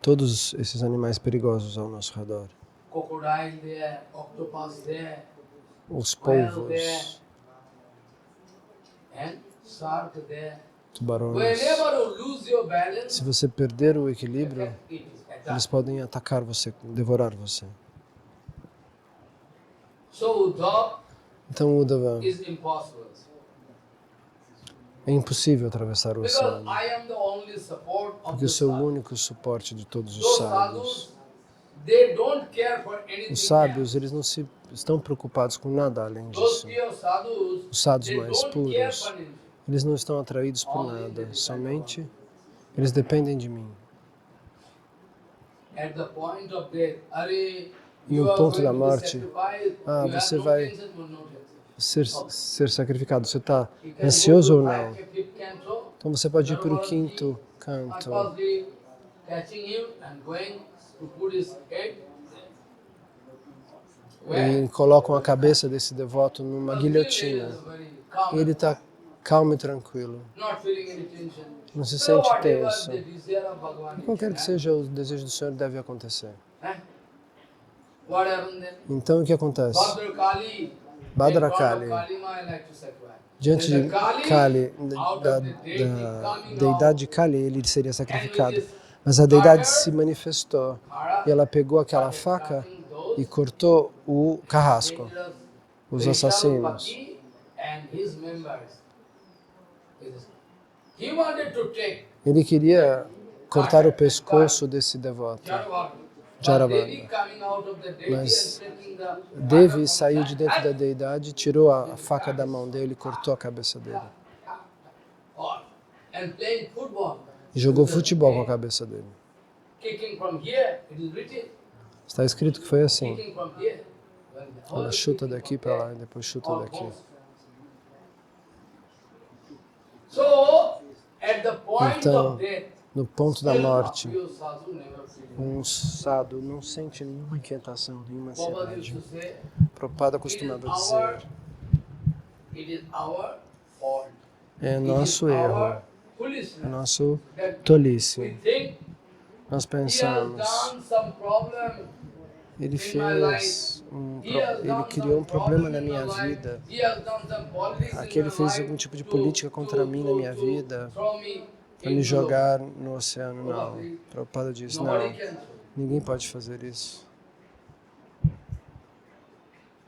todos esses animais perigosos ao nosso redor. Crocodile there, octopus there, Os whale there, polvos, and shark there. tubarões. Whenever you lose your balance, Se você perder o equilíbrio, it is eles attack. podem atacar você, devorar você. So Uddhava Então, Uddhava, is impossible. é impossível atravessar o Because oceano, I am the only support of porque the eu sou o sadhus. único suporte de todos os Those sábios. sadhus, they don't care for anything Os sábios, else. eles não se estão preocupados com nada além Those disso. pure sadhus, Os sadhus they mais don't care puros, for anything. eles não estão atraídos por nada, somente eles dependem de mim. At the point of death, Are, No you are ponto going da to be morte, sacrificed, ah, you have você no vai tension, no tension. ser sacrificado. Você está You can ansioso go ou to não? fifth canto, Então você pode ir para o quinto canto. purposely catching him and going to put his head E colocam a cabeça desse devoto numa guilhotina. E ele está calmo e tranquilo. not feeling any tension. Não se So sente whatever tenso. the desire of Bhagavan E is, qualquer que seja o desejo do Senhor, deve acontecer. What happened then? Então o que acontece? Bhadrakali, Bhadrakali, in front of Kalima, I like to sacrifice. diante Then de the Kali, Kali, out da of the deity coming deidade out, Kali, ele seria and sacrificado. with his Mas a deidade cutter, se manifestou Maharaj e ela pegou aquela faca cutting those e cortou o carrasco, dangerous os Vaishnava assassinos. Bhakti and his members. He wanted to take Ele queria cortar o pescoço desse devoto, Jaravaka. Jaravaka. But Devi coming out of the deity Mas and taking the Devi cutter saiu from de the dentro da hand, deidade, tirou a faca da mão dele e cortou a cabeça dele. and playing football. E jogou futebol com a cabeça dele. Kicking from here, it is written. Está escrito que foi assim. Kicking from here. When the Ela whole chuta kicking daqui from para lá there, e depois chuta all daqui. bones. So, at the point Então, of death, no ponto da still a morte, pure sadhu never feeling. sadhu não sente nenhuma inquietação, nenhuma Prabhupada ansiedade. used to say, Prabhupada it costumava is dizer, our fault. é It is nosso erro, our é foolishness nosso that we tolice. think Nós he has pensamos, done some problem ele in my life. fez, He has ele done criou some um problema problem na in my minha life. vida. He has done some politics in Aquele my fez life algum tipo de to- política contra to- mim na to- minha to vida, throw me para me into jogar no oceano. Não. Nobody- Prabhupada diz, Nobody não, can. ninguém pode fazer isso.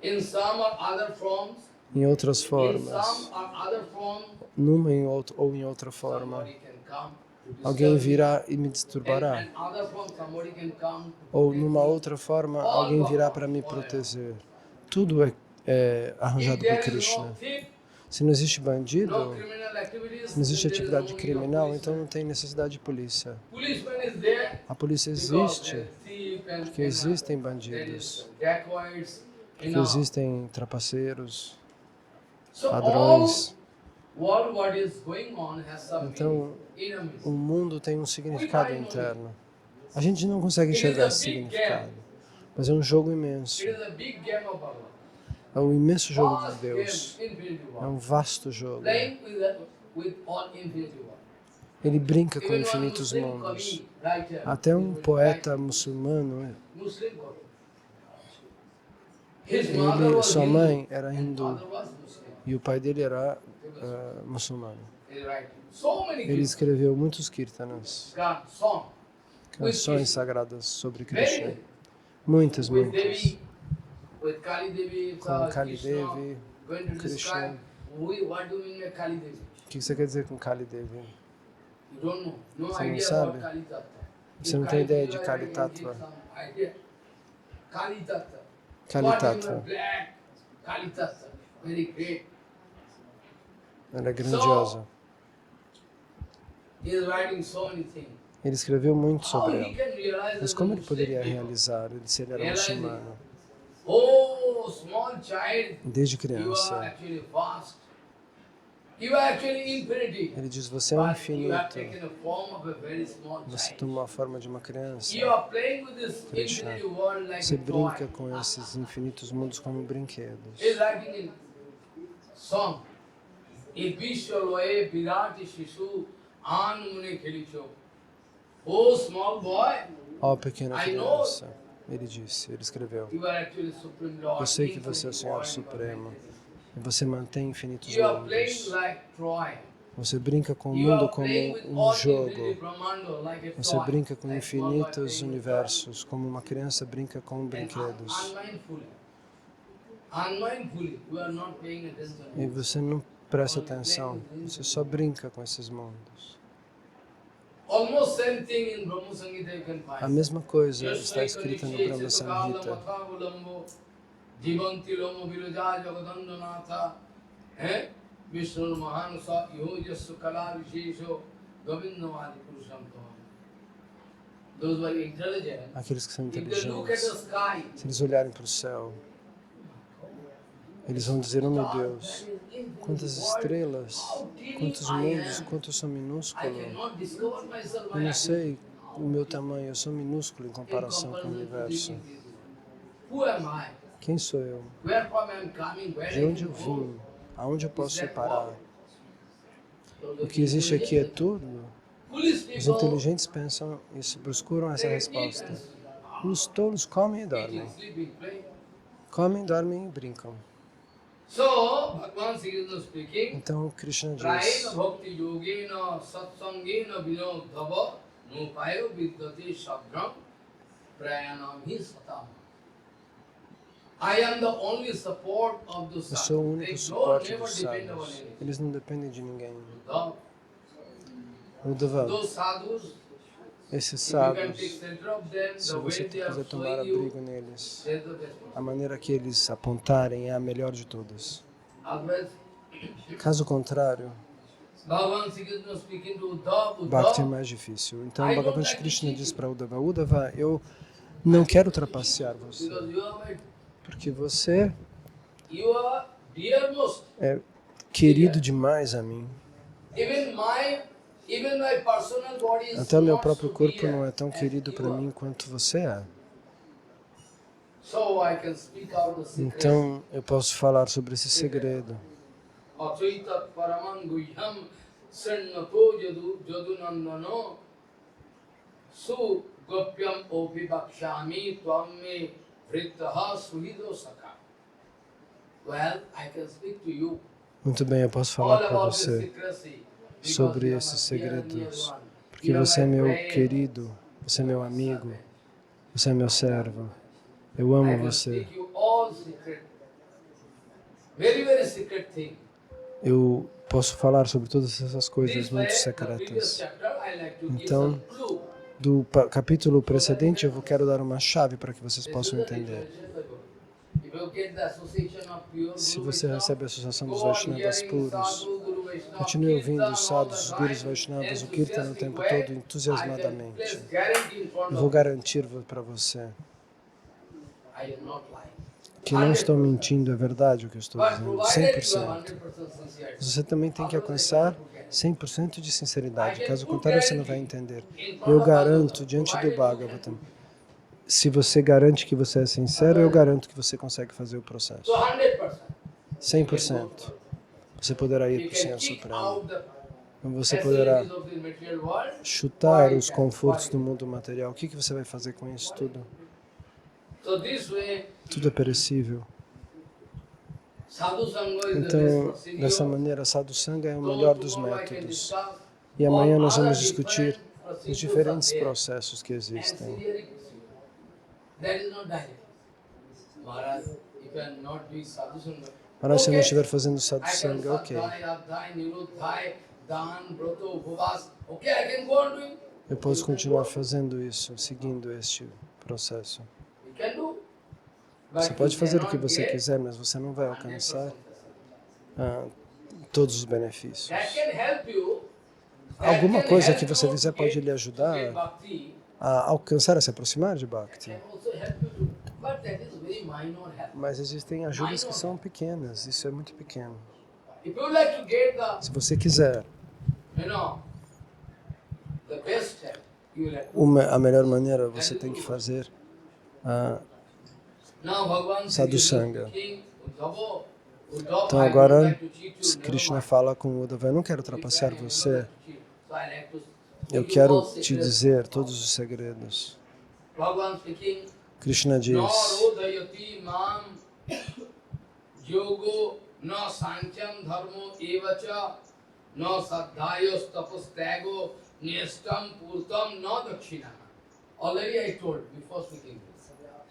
In some or other forms, Em outras in formas, some or other form, numa ou em outra forma, somebody can come to disturb alguém me. virá e me And disturbará. other form, somebody can come to Ou protect numa me. outra forma, alguém virá para me proteger. Tudo é arranjado If por there is Krishna. no thief, Se não existe bandido, no criminal activities, se não existe then there is atividade no need of criminal, police. então não tem necessidade de polícia. Policeman is there A polícia because existe there are thieves, Porque existem bandidos, porque existem trapaceiros, ladrões. Então, o mundo tem um significado interno. A gente não consegue enxergar esse significado, mas é um jogo imenso. É um imenso jogo de Deus. É um vasto jogo. Ele brinca com infinitos mundos. Até um poeta muçulmano, sua mãe era hindu e o pai dele era muçulmano. Ele escreveu muitos kirtanas, canções sagradas sobre Krishna. Muitas. Com Kali Devi, Krishna. O que você quer dizer com Kali Devi? Você não sabe? Você não tem ideia de Kali Tattva? Kali Tattva. Ela é grandiosa. Ele escreveu muito sobre ela. Mas como ele poderia realizar se ele era muçulmano? Desde criança. Ele diz, você é um infinito. Você toma a forma de uma criança. Krishna. Você brinca com esses infinitos mundos como brinquedos. Ó pequena criança, ele disse, ele escreveu, eu sei que você é o Senhor Supremo e você mantém infinitos mundos. Você brinca com o mundo como um jogo. Você brinca com infinitos universos, como uma criança brinca com brinquedos. E você não presta atenção, você só brinca com esses mundos. A mesma coisa está escrita no Brahma Samhita. Aqueles que são inteligentes, se eles olharem para o céu, eles vão dizer, oh meu Deus, quantas estrelas, quantos mundos, quanto eu sou minúsculo. Eu não sei o meu tamanho, eu sou minúsculo em comparação com o universo. Quem sou eu? De onde eu vim? Aonde eu posso parar? O que existe aqui é tudo? Os inteligentes pensam isso, procuram essa resposta. Os tolos comem e dormem. Comem, dormem e brincam. Então, Krishna diz, eu sou o único suporte dos sábios. Eles não dependem de ninguém. Uddhava, esses sábios, se você quiser tomar abrigo neles, a maneira que eles apontarem é a melhor de todas. Caso contrário, Bhakti é mais difícil. Então, Bhagavan Krishna diz para Uddhava, Uddhava, eu não quero trapacear você, porque você é querido demais a mim. Até o meu próprio corpo não é tão querido para mim quanto você é. Então, eu posso falar sobre esse segredo. Muito bem, eu posso falar para você sobre esses segredos, porque você é meu querido, você é meu amigo, você é meu servo, eu amo você. Eu posso falar sobre todas essas coisas muito secretas. Então, do capítulo precedente, eu quero dar uma chave para que vocês possam entender. If you get the association of pure Se Guru você Vaishnava, recebe a associação dos go on Vaishnavas hearing puros, sadhu, Guru Vaishnava, continue ouvindo Kirtan os all sadhus, the os gurus time, Vaishnavas, o Kirtan o enthusiastic tempo way, todo, I can entusiasmadamente. place guarantee in front Eu vou of garantir para você you, I am not lying. que não estou mentindo, é verdade o que eu estou But dizendo, provided you 100%. have 100% sincerity, Você também tem que alcançar 100% de sinceridade, caso contrário você não vai entender. in front Eu of garanto Bhagavatam, diante do provided you Bhagavatam, se você garante que você é sincero, eu garanto que você consegue fazer o processo. so 100%. 100%. Você poderá ir You para o Senhor can kick Supremo. out the Você poderá facilities of the material world. chutar os confortos do mundo material. O que você vai fazer com isso tudo? So this way, Tudo é perecível. sadhu sangha is the best Então, procedure. dessa maneira, Sadhu Sangha é o So melhor dos tomorrow I can métodos. discuss E amanhã all nós vamos other discutir different os procedures diferentes are there. processos que And existem. serially procedure. That is not direct. Maharaj, if you are not doing sadhu sangha, Mas se eu não okay, estiver fazendo Sadhu I can Sangha, ok. sadhai, adhai, niruddhai, dan, broto, upavas. Okay, I can go on doing. Eu posso continuar fazendo isso, seguindo este processo. You can do. But Você pode you fazer o que cannot você get quiser, mas você não vai 100% alcançar facility. todos os benefícios. That can help you. Alguma coisa que você fizer pode lhe ajudar get bhakti. a alcançar, a se aproximar de Bhakti. Can also help you to. But that is very minor help. Mas existem ajudas que são pequenas, isso é muito pequeno. If you like to get the, Se você quiser you know, the best help, you will have. a melhor maneira, você tem que fazer Now Bhagavan Sadhu Krishna Sangha. speaking, Uddhava, Uddhava, Então I would agora like to cheat you, never Krishna mind. fala com Uddhava, eu não quero ultrapassar você, So I like to eu give you quero all te secrets. dizer todos os segredos. Bhagavan speaking, Krishna diz, Narodayati mam yogo na sankyam dharmo evacha na sadhayos tapastago niyastam purtam na dakshina. Already I told before speaking this.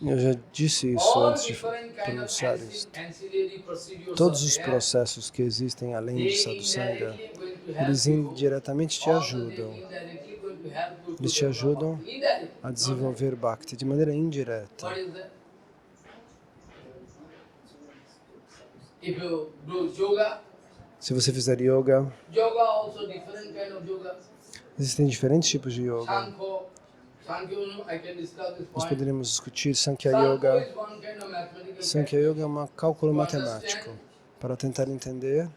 eu já disse isso All antes de different kind of pronunciar isto. ancillary procedures Todos are os there. processos que existem além de They Sadhu Sangha, indirectly going to help eles you. indiretamente te Also, ajudam. they indirectly going to help you to Eles te develop ajudam bhakti. Indirectly, a not desenvolver Bhakti de maneira indireta. What is that? If you do yoga, Se você fizer yoga, yoga also different kind of yoga. existem diferentes tipos de yoga. Sankhya, you know, I can discuss this Nós point. poderíamos discutir Sankhya Sankhya Yoga. is one kind of mathematical Sankhya calculation. Yoga é um cálculo matemático para tentar entender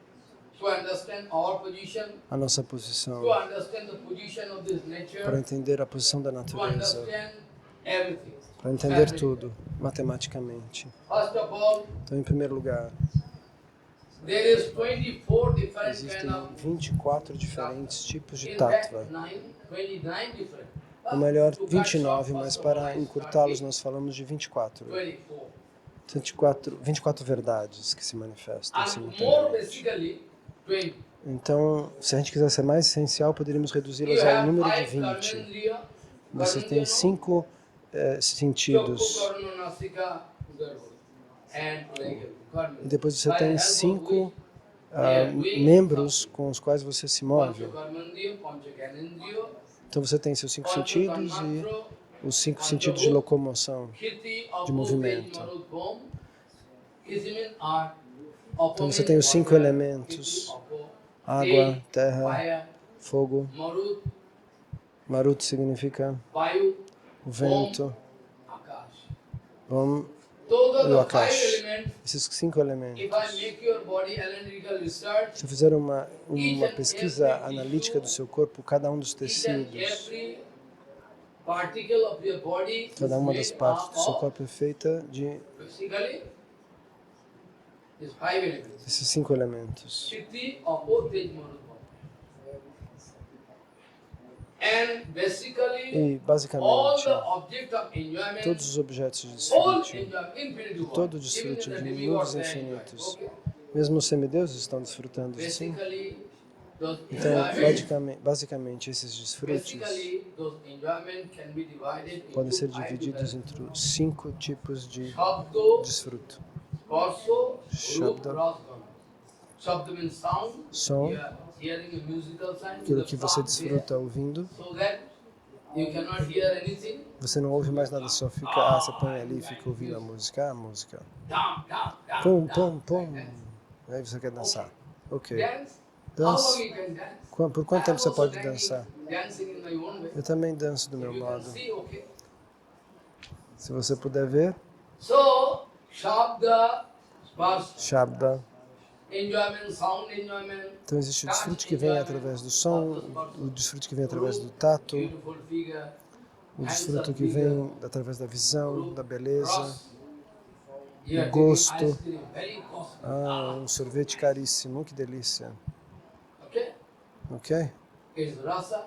To understand our position, a nossa posição, to understand the position of this para nature, entender a posição da to natureza, understand everything. para entender tudo matematicamente. First of all, Então, em primeiro lugar, there is 24 different existem kind of 24 diferentes tipos de in fact, tattva. 29 different. Ou melhor, To cut 29, short, mas first of all, para I encurtá-los started nós falamos de 24. 24. 24 verdades que se manifestam And more simultaneamente. basically, 20. Então, se a gente quiser ser mais essencial, poderíamos You reduzi-las ao have número de 5 20. karmendriya. Você tem 5 sentidos. Chakku, karna, nasika, udara. And like karma. E depois você By the tem help of 5 which they are doing membros com os quais você se move. Pancha karmendriya, pancha gyanendriya, Então você tem seus 5 pancha sentidos e tanmatra, os 5 sentidos de locomoção. Kriti, de Apo, movimento. Tej, Marut, Bom. Kriti means earth. Então você tem os 5 elementos: água, terra, fire, fogo. Marut, Marut significa Vayu, o vento. Akash. Vamos, Those are e o the 5 Akash. elements. Esses 5 elementos. If I make your body analytical research, Se eu fizer uma pesquisa analítica do seu corpo, cada um dos each and tecidos, every particle of your body cada uma das is made partes up do seu of, corpo é feita de basically, these 5 elements. esses 5 elementos. Shakti, Apo, Tej, Marut, Bom. And basically, E, all basicamente, the object of enjoyment, todos os objetos de all desfrute, enjoyment, infinity world, todo even desfrute the de demigods mundos they enjoy. infinitos, Okay. mesmo os semideuses estão desfrutando assim. Basically, those Então, enjoyments, basicamente esses desfrutes basically, those enjoyment can be divided podem into ser 5 divididos different entre 5 tipos de Shabdo, desfruto. Sparso, Rup, Shabda. Ras, Gana. Shabda means sound. Som, You are hearing a musical sound. aquilo the que você sound desfruta ouvindo, there, so that You cannot hear anything. Você não ouve mais nada, só fica, você põe ali e fica ouvindo a música. A música. Down, down, down, Pum, down. pum, pum. Aí você quer dançar. Ok. Dance. How Dança. long you can dance? Por quanto tempo você pode dançar? Dancing in my own way. Eu também danço do meu You can modo. see, okay? Se você puder ver, So, Shabda, Sparsh, Shabda. enjoyment, sound enjoyment, Então existe o desfrute que vem através do som, o desfrute que vem através do tato, beautiful figure, o desfrute que vem através da visão, da beleza, rasa. You are o taking gosto. ice cream, very costly. Um sorvete caríssimo, que delícia. Okay? Ok? It's rasa,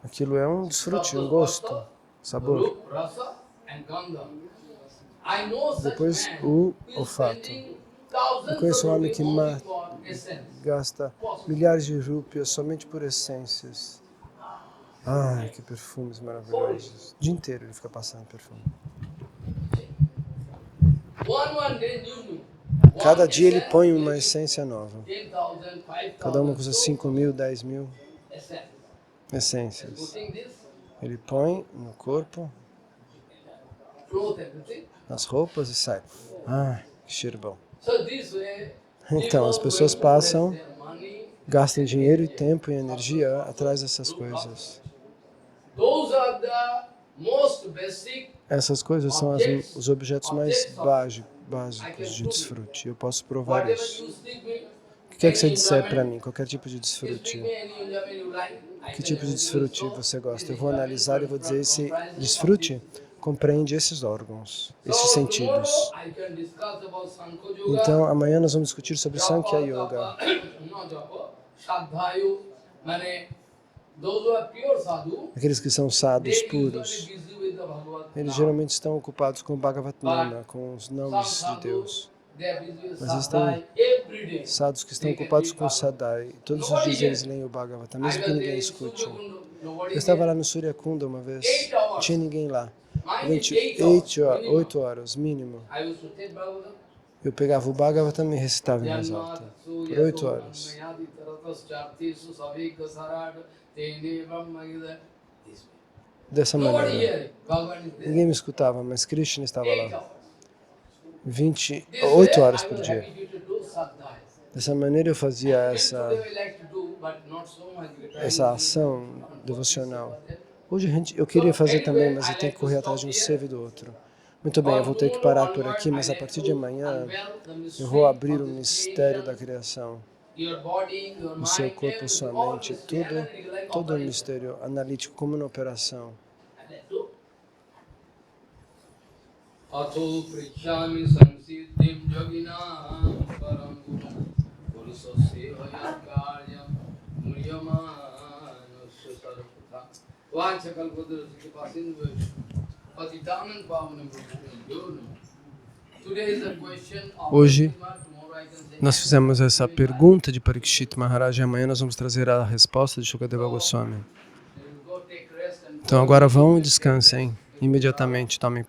Aquilo é um desfrute, um gosto, sabor. rup, rasa, and gandha. I know such Depois man o who is olfato. spending Eu thousands conheço um of homem rupees que only for essence. gasta milhares de rúpias somente por essências. Ai, que perfumes maravilhosos. O dia inteiro ele fica passando perfume. One day new. Cada dia ele põe uma essência nova. 10,000, 5,000. Cada uma custa 5.000, 10.000 essence. essências. Putting this, Ele põe no corpo, cloth, everything. nas roupas e sai. Ah, que cheiro bom. So this way, Então, as people pessoas will passam, invest their money. gastam dinheiro e tempo e energia atrás dessas coisas. Those are the most basic. Essas coisas são os objetos mais básicos de desfrute. Eu posso provar Whatever isso. you speak me, O que é que você disser para mim? Qualquer tipo de you desfrute. speak me any enjoyment you like. I Que can tipo de give you desfrute so. você gosta? Eu vou analisar e vou dizer esse desfrute compreende esses órgãos, esses So sentidos. tomorrow I can discuss about Sankhya Yoga. Então, amanhã nós vamos discutir sobre Sankhya Yoga. No japa, Shraddhayu, mane, those who are pure sadhu, Aqueles que são sadhus they puros, usually busy with the Bhagavad eles Nama. geralmente estão ocupados com o Bhagavat Nama, com os Some nomes de sadhu, Deus. they are busy with Mas existem Sadhai every day. Sadhus que estão ocupados com Sadhai. Todos os dias eles leem o Bhagavatam, mesmo que ninguém escute. Eu estava lá no Surya Kunda uma vez, não tinha ninguém lá. 8 horas, mínimo. I used to take Bhagavatam. Eu pegava o Bhagavatam e recitava em voz alta. Por 8 horas. Dessa Nobody maneira. hearing. Bhagavan is there. Ninguém me escutava, mas Krishna estava 8 lá. hours. 8 horas por dia. I will do Sadhai. Dessa maneira eu fazia Today we like to do, but not so much. essa ação devocional. Hoje eu queria fazer também, mas eu tenho que correr atrás de um serve do outro. Muito bem, eu vou ter que parar por aqui, mas a partir de amanhã eu vou abrir o mistério da criação. O seu corpo, sua mente, tudo, todo o mistério analítico, como na operação. Ato prichyami samsiddhim yoginam param purusasya karyam muryamanasya sarvata vanchakalpadrasya pasindu patitanam pavanam bhuttam. Today is a question of Hoje, tomorrow I can say nós fizemos essa pergunta de Parikshit Maharaj e amanhã nós vamos trazer a resposta de Shukadeva Goswami. go take rest and Então agora vão e descansem. Imediatamente tomem